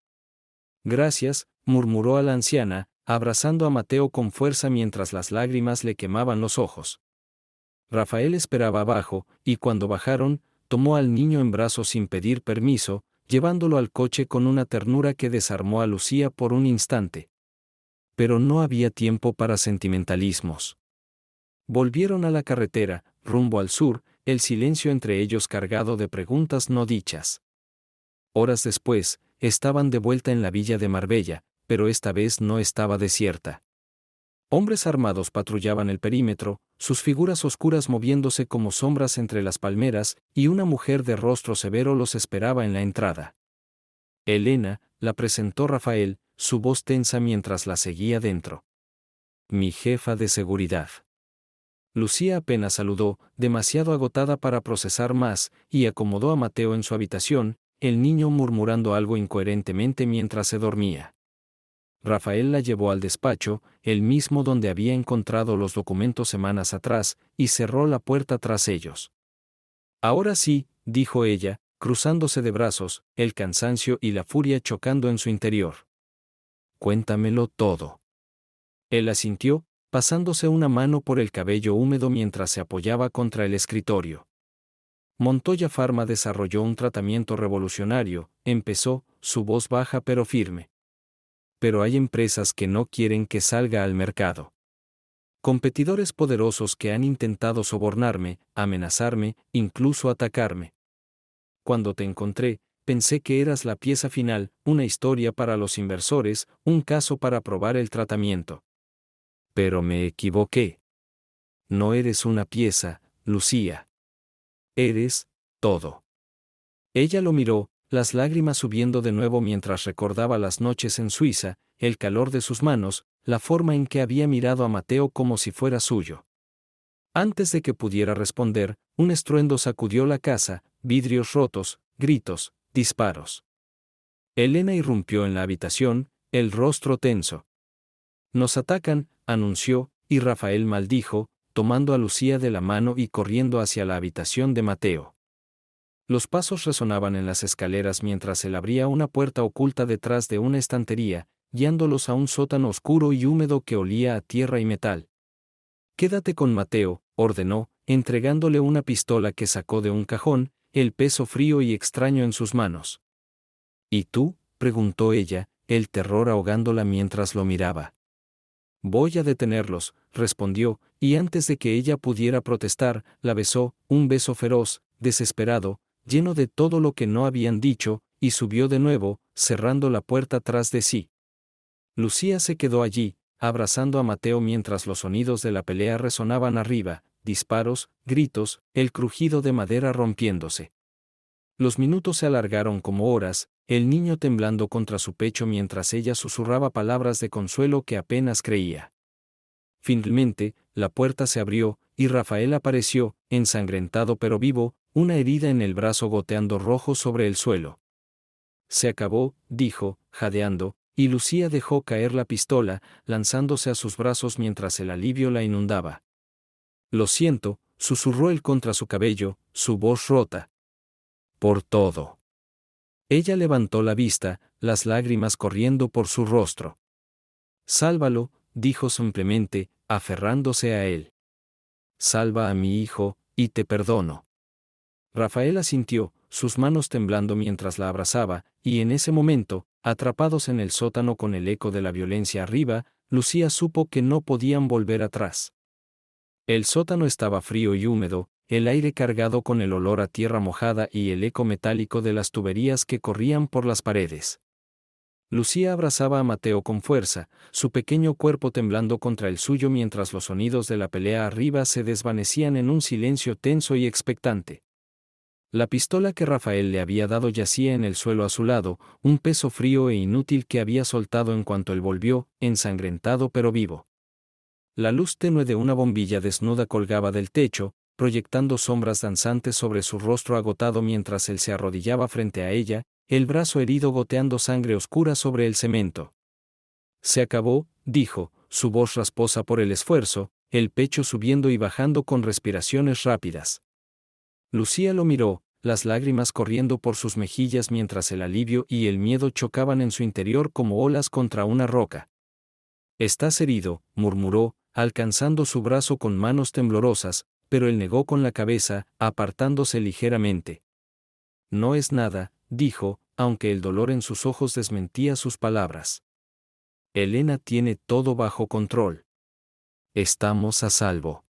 [SPEAKER 1] Gracias, murmuró a la anciana, abrazando a Mateo con fuerza mientras las lágrimas le quemaban los ojos. Rafael esperaba abajo, y cuando bajaron, tomó al niño en brazos sin pedir permiso, llevándolo al coche con una ternura que desarmó a Lucía por un instante. Pero no había tiempo para sentimentalismos. Volvieron a la carretera, rumbo al sur, el silencio entre ellos cargado de preguntas no dichas. Horas después, estaban de vuelta en la villa de Marbella, pero esta vez no estaba desierta. Hombres armados patrullaban el perímetro, sus figuras oscuras moviéndose como sombras entre las palmeras, y una mujer de rostro severo los esperaba en la entrada. Elena, la presentó Rafael, su voz tensa mientras la seguía dentro. Mi jefa de seguridad. Lucía apenas saludó, demasiado agotada para procesar más, y acomodó a Mateo en su habitación, el niño murmurando algo incoherentemente mientras se dormía. Rafael la llevó al despacho, el mismo donde había encontrado los documentos semanas atrás, y cerró la puerta tras ellos. Ahora sí, dijo ella, cruzándose de brazos, el cansancio y la furia chocando en su interior. Cuéntamelo todo. Él asintió, pasándose una mano por el cabello húmedo mientras se apoyaba contra el escritorio. Montoya Pharma desarrolló un tratamiento revolucionario, empezó, su voz baja pero firme. Pero hay empresas que no quieren que salga al mercado. Competidores poderosos que han intentado sobornarme, amenazarme, incluso atacarme. Cuando te encontré, pensé que eras la pieza final, una historia para los inversores, un caso para probar el tratamiento. Pero me equivoqué. No eres una pieza, Lucía. Eres todo. Ella lo miró, las lágrimas subiendo de nuevo mientras recordaba las noches en Suiza, el calor de sus manos, la forma en que había mirado a Mateo como si fuera suyo. Antes de que pudiera responder, un estruendo sacudió la casa, vidrios rotos, gritos, disparos. Elena irrumpió en la habitación, el rostro tenso. Nos atacan, anunció, y Rafael maldijo, tomando a Lucía de la mano y corriendo hacia la habitación de Mateo. Los pasos resonaban en las escaleras mientras él abría una puerta oculta detrás de una estantería, guiándolos a un sótano oscuro y húmedo que olía a tierra y metal. Quédate con Mateo, ordenó, entregándole una pistola que sacó de un cajón, el peso frío y extraño en sus manos. ¿Y tú?, preguntó ella, el terror ahogándola mientras lo miraba. Voy a detenerlos, respondió, y antes de que ella pudiera protestar, la besó, un beso feroz, desesperado, lleno de todo lo que no habían dicho, y subió de nuevo, cerrando la puerta tras de sí. Lucía se quedó allí, abrazando a Mateo mientras los sonidos de la pelea resonaban arriba, disparos, gritos, el crujido de madera rompiéndose. Los minutos se alargaron como horas, el niño temblando contra su pecho mientras ella susurraba palabras de consuelo que apenas creía. Finalmente, la puerta se abrió, y Rafael apareció, ensangrentado pero vivo, una herida en el brazo goteando rojo sobre el suelo. Se acabó, dijo, jadeando, y Lucía dejó caer la pistola, lanzándose a sus brazos mientras el alivio la inundaba. Lo siento, susurró él contra su cabello, su voz rota. Por todo. Ella levantó la vista, las lágrimas corriendo por su rostro. Sálvalo, dijo simplemente, aferrándose a él. Salva a mi hijo, y te perdono. Rafael asintió, sus manos temblando mientras la abrazaba, y en ese momento, atrapados en el sótano con el eco de la violencia arriba, Lucía supo que no podían volver atrás. El sótano estaba frío y húmedo, el aire cargado con el olor a tierra mojada y el eco metálico de las tuberías que corrían por las paredes. Lucía abrazaba a Mateo con fuerza, su pequeño cuerpo temblando contra el suyo mientras los sonidos de la pelea arriba se desvanecían en un silencio tenso y expectante. La pistola que Rafael le había dado yacía en el suelo a su lado, un peso frío e inútil que había soltado en cuanto él volvió, ensangrentado pero vivo. La luz tenue de una bombilla desnuda colgaba del techo, proyectando sombras danzantes sobre su rostro agotado mientras él se arrodillaba frente a ella, el brazo herido goteando sangre oscura sobre el cemento. Se acabó, dijo, su voz rasposa por el esfuerzo, el pecho subiendo y bajando con respiraciones rápidas. Lucía lo miró, las lágrimas corriendo por sus mejillas mientras el alivio y el miedo chocaban en su interior como olas contra una roca. «Estás herido», murmuró, alcanzando su brazo con manos temblorosas, pero él negó con la cabeza, apartándose ligeramente. «No es nada», dijo, aunque el dolor en sus ojos desmentía sus palabras. «Elena tiene todo bajo control. Estamos a salvo».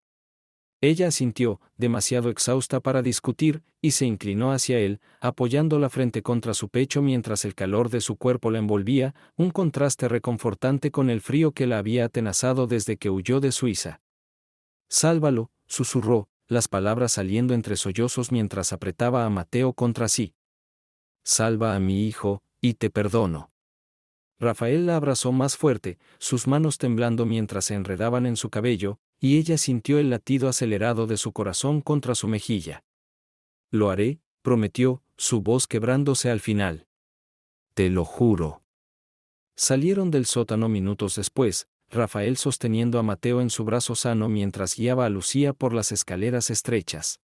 [SPEAKER 1] Ella asintió, demasiado exhausta para discutir, y se inclinó hacia él, apoyando la frente contra su pecho mientras el calor de su cuerpo la envolvía, un contraste reconfortante con el frío que la había atenazado desde que huyó de Suiza. «Sálvalo», susurró, las palabras saliendo entre sollozos mientras apretaba a Mateo contra sí. «Salva a mi hijo, y te perdono». Rafael la abrazó más fuerte, sus manos temblando mientras se enredaban en su cabello, y ella sintió el latido acelerado de su corazón contra su mejilla. «Lo haré», prometió, su voz quebrándose al final. «Te lo juro». Salieron del sótano minutos después, Rafael sosteniendo a Mateo en su brazo sano mientras guiaba a Lucía por las escaleras estrechas.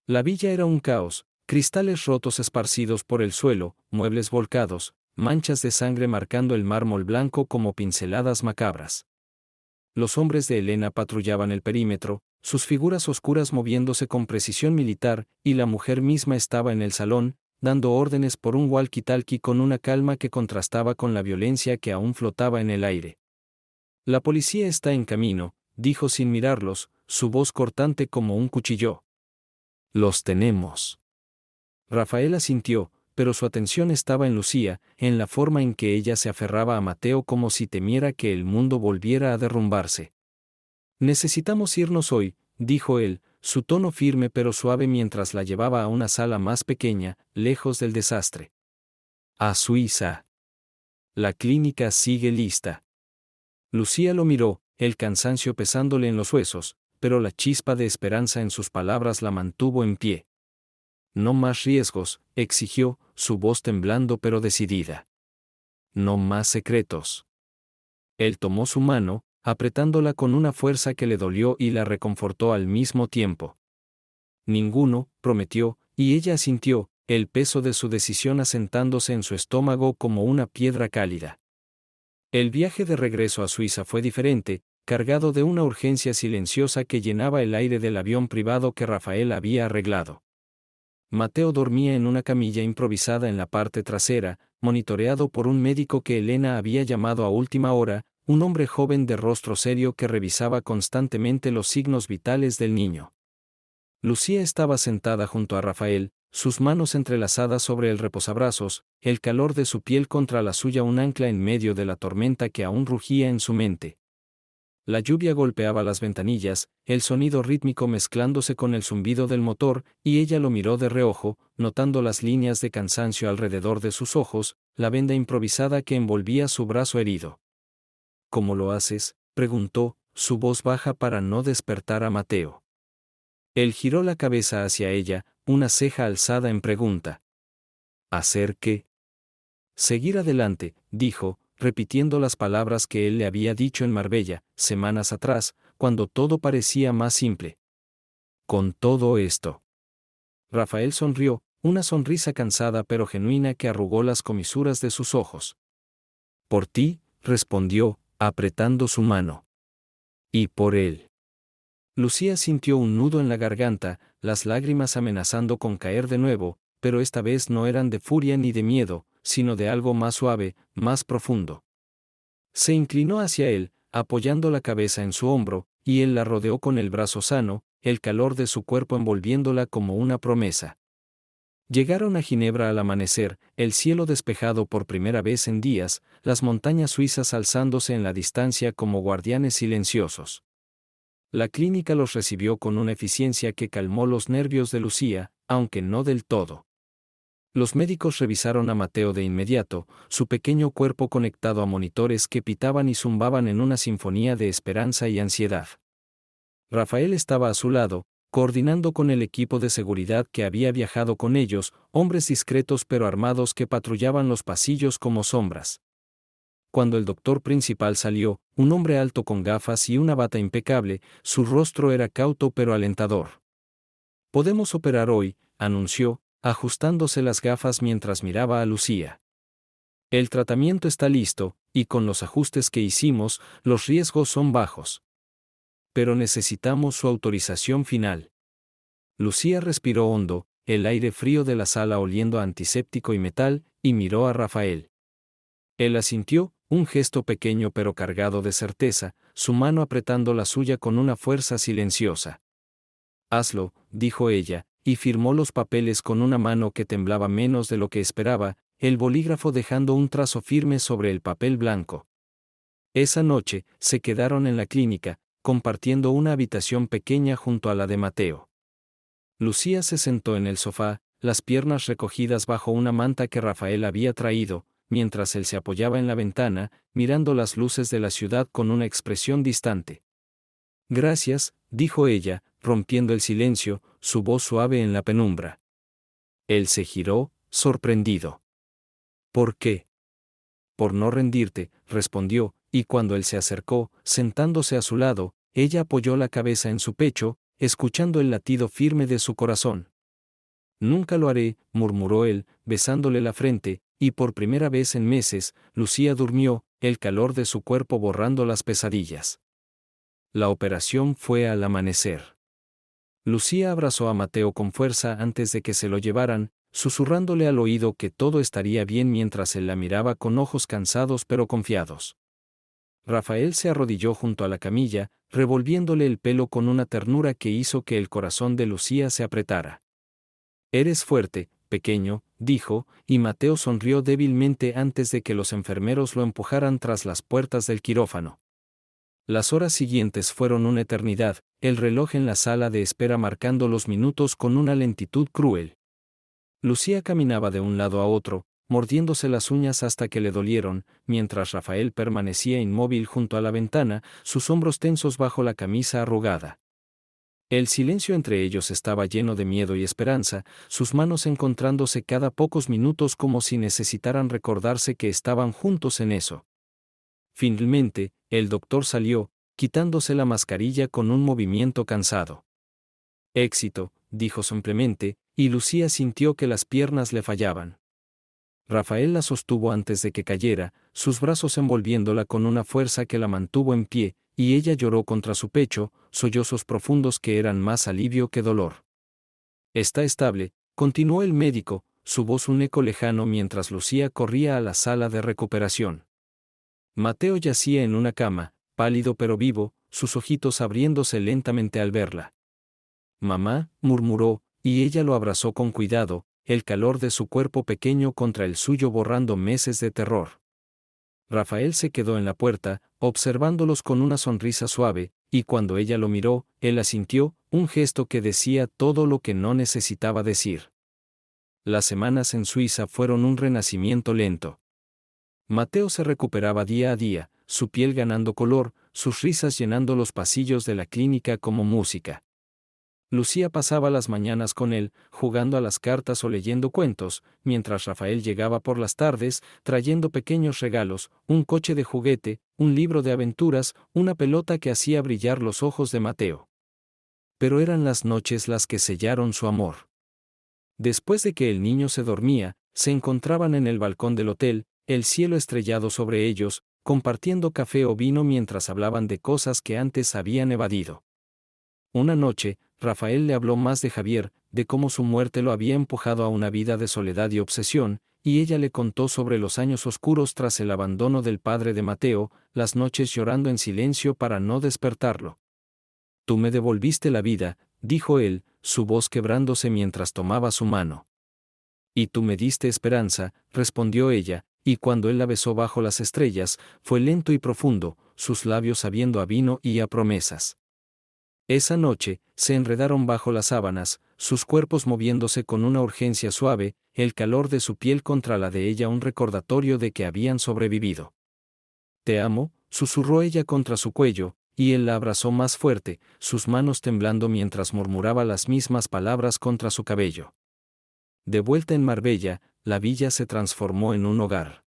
[SPEAKER 1] La villa era un caos, cristales rotos esparcidos por el suelo, muebles volcados, manchas de sangre marcando el mármol blanco como pinceladas macabras. Los hombres de Elena patrullaban el perímetro, sus figuras oscuras moviéndose con precisión militar, y la mujer misma estaba en el salón, dando órdenes por un walkie-talkie con una calma que contrastaba con la violencia que aún flotaba en el aire. «La policía está en camino», dijo sin mirarlos, su voz cortante como un cuchillo. «Los tenemos». Rafael asintió, pero su atención estaba en Lucía, en la forma en que ella se aferraba a Mateo como si temiera que el mundo volviera a derrumbarse. «Necesitamos irnos hoy», dijo él, su tono firme pero suave mientras la llevaba a una sala más pequeña, lejos del desastre. «A Suiza. La clínica sigue lista». Lucía lo miró, el cansancio pesándole en los huesos, pero la chispa de esperanza en sus palabras la mantuvo en pie. «No más riesgos», exigió, su voz temblando pero decidida. «No más secretos». Él tomó su mano, apretándola con una fuerza que le dolió y la reconfortó al mismo tiempo. «Ninguno», prometió, y ella asintió, el peso de su decisión asentándose en su estómago como una piedra cálida. El viaje de regreso a Suiza fue diferente, cargado de una urgencia silenciosa que llenaba el aire del avión privado que Rafael había arreglado. Mateo dormía en una camilla improvisada en la parte trasera, monitoreado por un médico que Elena había llamado a última hora, un hombre joven de rostro serio que revisaba constantemente los signos vitales del niño. Lucía estaba sentada junto a Rafael, sus manos entrelazadas sobre el reposabrazos, el calor de su piel contra la suya un ancla en medio de la tormenta que aún rugía en su mente. La lluvia golpeaba las ventanillas, el sonido rítmico mezclándose con el zumbido del motor, y ella lo miró de reojo, notando las líneas de cansancio alrededor de sus ojos, la venda improvisada que envolvía su brazo herido. ¿Cómo lo haces?, preguntó, su voz baja para no despertar a Mateo. Él giró la cabeza hacia ella, una ceja alzada en pregunta. ¿Hacer qué? Seguir adelante, dijo, repitiendo las palabras que él le había dicho en Marbella, semanas atrás, cuando todo parecía más simple. Con todo esto. Rafael sonrió, una sonrisa cansada pero genuina que arrugó las comisuras de sus ojos. Por ti, respondió, apretando su mano. Y por él. Lucía sintió un nudo en la garganta, las lágrimas amenazando con caer de nuevo, pero esta vez no eran de furia ni de miedo, sino de algo más suave, más profundo. Se inclinó hacia él, apoyando la cabeza en su hombro, y él la rodeó con el brazo sano, el calor de su cuerpo envolviéndola como una promesa. Llegaron a Ginebra al amanecer, el cielo despejado por primera vez en días, las montañas suizas alzándose en la distancia como guardianes silenciosos. La clínica los recibió con una eficiencia que calmó los nervios de Lucía, aunque no del todo. Los médicos revisaron a Mateo de inmediato, su pequeño cuerpo conectado a monitores que pitaban y zumbaban en una sinfonía de esperanza y ansiedad. Rafael estaba a su lado, coordinando con el equipo de seguridad que había viajado con ellos, hombres discretos pero armados que patrullaban los pasillos como sombras. Cuando el doctor principal salió, un hombre alto con gafas y una bata impecable, su rostro era cauto pero alentador. «Podemos operar hoy», anunció, ajustándose las gafas mientras miraba a Lucía. «El tratamiento está listo, y con los ajustes que hicimos, los riesgos son bajos. Pero necesitamos su autorización final». Lucía respiró hondo, el aire frío de la sala oliendo a antiséptico y metal, y miró a Rafael. Él asintió, un gesto pequeño pero cargado de certeza, su mano apretando la suya con una fuerza silenciosa. «Hazlo», dijo ella, y firmó los papeles con una mano que temblaba menos de lo que esperaba, el bolígrafo dejando un trazo firme sobre el papel blanco. Esa noche, se quedaron en la clínica, compartiendo una habitación pequeña junto a la de Mateo. Lucía se sentó en el sofá, las piernas recogidas bajo una manta que Rafael había traído, mientras él se apoyaba en la ventana, mirando las luces de la ciudad con una expresión distante. «Gracias», dijo ella, rompiendo el silencio, su voz suave en la penumbra. Él se giró, sorprendido. «¿Por qué?» «Por no rendirte», respondió, y cuando él se acercó, sentándose a su lado, ella apoyó la cabeza en su pecho, escuchando el latido firme de su corazón. «Nunca lo haré», murmuró él, besándole la frente, y por primera vez en meses, Lucía durmió, el calor de su cuerpo borrando las pesadillas. La operación fue al amanecer. Lucía abrazó a Mateo con fuerza antes de que se lo llevaran, susurrándole al oído que todo estaría bien mientras él la miraba con ojos cansados pero confiados. Rafael se arrodilló junto a la camilla, revolviéndole el pelo con una ternura que hizo que el corazón de Lucía se apretara. «Eres fuerte, pequeño», dijo, y Mateo sonrió débilmente antes de que los enfermeros lo empujaran tras las puertas del quirófano. Las horas siguientes fueron una eternidad, el reloj en la sala de espera marcando los minutos con una lentitud cruel. Lucía caminaba de un lado a otro, mordiéndose las uñas hasta que le dolieron, mientras Rafael permanecía inmóvil junto a la ventana, sus hombros tensos bajo la camisa arrugada. El silencio entre ellos estaba lleno de miedo y esperanza, sus manos encontrándose cada pocos minutos como si necesitaran recordarse que estaban juntos en eso. Finalmente, el doctor salió, quitándose la mascarilla con un movimiento cansado. «Éxito», dijo simplemente, y Lucía sintió que las piernas le fallaban. Rafael la sostuvo antes de que cayera, sus brazos envolviéndola con una fuerza que la mantuvo en pie, y ella lloró contra su pecho, sollozos profundos que eran más alivio que dolor. «Está estable», continuó el médico, su voz un eco lejano mientras Lucía corría a la sala de recuperación. Mateo yacía en una cama, pálido pero vivo, sus ojitos abriéndose lentamente al verla. «Mamá», murmuró, y ella lo abrazó con cuidado, el calor de su cuerpo pequeño contra el suyo borrando meses de terror. Rafael se quedó en la puerta, observándolos con una sonrisa suave, y cuando ella lo miró, él asintió, un gesto que decía todo lo que no necesitaba decir. Las semanas en Suiza fueron un renacimiento lento. Mateo se recuperaba día a día, su piel ganando color, sus risas llenando los pasillos de la clínica como música. Lucía pasaba las mañanas con él, jugando a las cartas o leyendo cuentos, mientras Rafael llegaba por las tardes, trayendo pequeños regalos, un coche de juguete, un libro de aventuras, una pelota que hacía brillar los ojos de Mateo. Pero eran las noches las que sellaron su amor. Después de que el niño se dormía, se encontraban en el balcón del hotel, el cielo estrellado sobre ellos, compartiendo café o vino mientras hablaban de cosas que antes habían evadido. Una noche, Rafael le habló más de Javier, de cómo su muerte lo había empujado a una vida de soledad y obsesión, y ella le contó sobre los años oscuros tras el abandono del padre de Mateo, las noches llorando en silencio para no despertarlo. «Tú me devolviste la vida», dijo él, su voz quebrándose mientras tomaba su mano. «Y tú me diste esperanza», respondió ella, y cuando él la besó bajo las estrellas, fue lento y profundo, sus labios sabiendo a vino y a promesas. Esa noche, se enredaron bajo las sábanas, sus cuerpos moviéndose con una urgencia suave, el calor de su piel contra la de ella un recordatorio de que habían sobrevivido. «Te amo», susurró ella contra su cuello, y él la abrazó más fuerte, sus manos temblando mientras murmuraba las mismas palabras contra su cabello. De vuelta en Marbella, la villa se transformó en un hogar.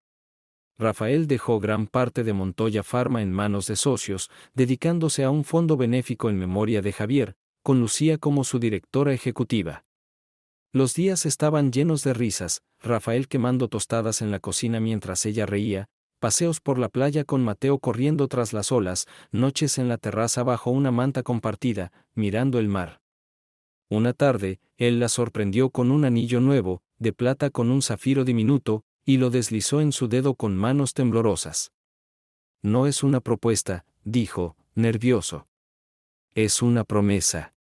[SPEAKER 1] Rafael dejó gran parte de Montoya Pharma en manos de socios, dedicándose a un fondo benéfico en memoria de Javier, con Lucía como su directora ejecutiva. Los días estaban llenos de risas, Rafael quemando tostadas en la cocina mientras ella reía, paseos por la playa con Mateo corriendo tras las olas, noches en la terraza bajo una manta compartida, mirando el mar. Una tarde, él la sorprendió con un anillo nuevo, de plata con un zafiro diminuto, y lo deslizó en su dedo con manos temblorosas. «No es una propuesta», dijo, nervioso. «Es una promesa».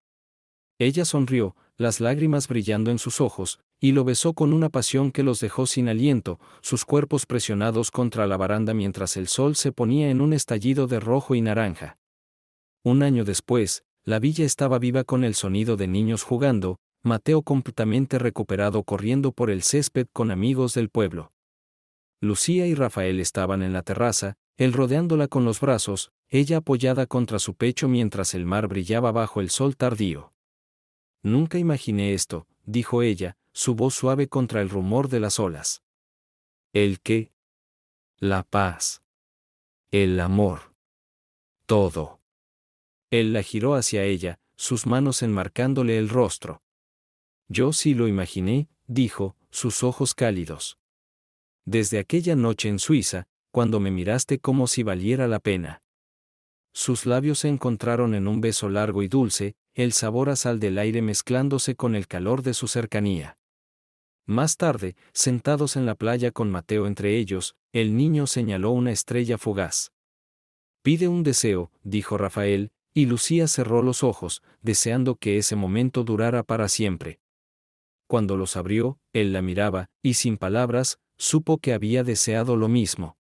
[SPEAKER 1] Ella sonrió, las lágrimas brillando en sus ojos, y lo besó con una pasión que los dejó sin aliento, sus cuerpos presionados contra la baranda mientras el sol se ponía en un estallido de rojo y naranja. Un año después, la villa estaba viva con el sonido de niños jugando, Mateo completamente recuperado corriendo por el césped con amigos del pueblo. Lucía y Rafael estaban en la terraza, él rodeándola con los brazos, ella apoyada contra su pecho mientras el mar brillaba bajo el sol tardío. «Nunca imaginé esto», dijo ella, su voz suave contra el rumor de las olas. «¿El qué?» «La paz. El amor. Todo». Él la giró hacia ella, sus manos enmarcándole el rostro. «Yo sí lo imaginé», dijo, sus ojos cálidos. «Desde aquella noche en Suiza, cuando me miraste como si valiera la pena». Sus labios se encontraron en un beso largo y dulce, el sabor a sal del aire mezclándose con el calor de su cercanía. Más tarde, sentados en la playa con Mateo entre ellos, el niño señaló una estrella fugaz. «Pide un deseo», dijo Rafael, y Lucía cerró los ojos, deseando que ese momento durara para siempre. Cuando los abrió, él la miraba, y sin palabras, supo que había deseado lo mismo.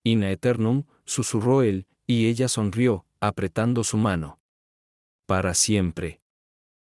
[SPEAKER 1] «In aeternum», susurró él, y ella sonrió, apretando su mano. «Para siempre».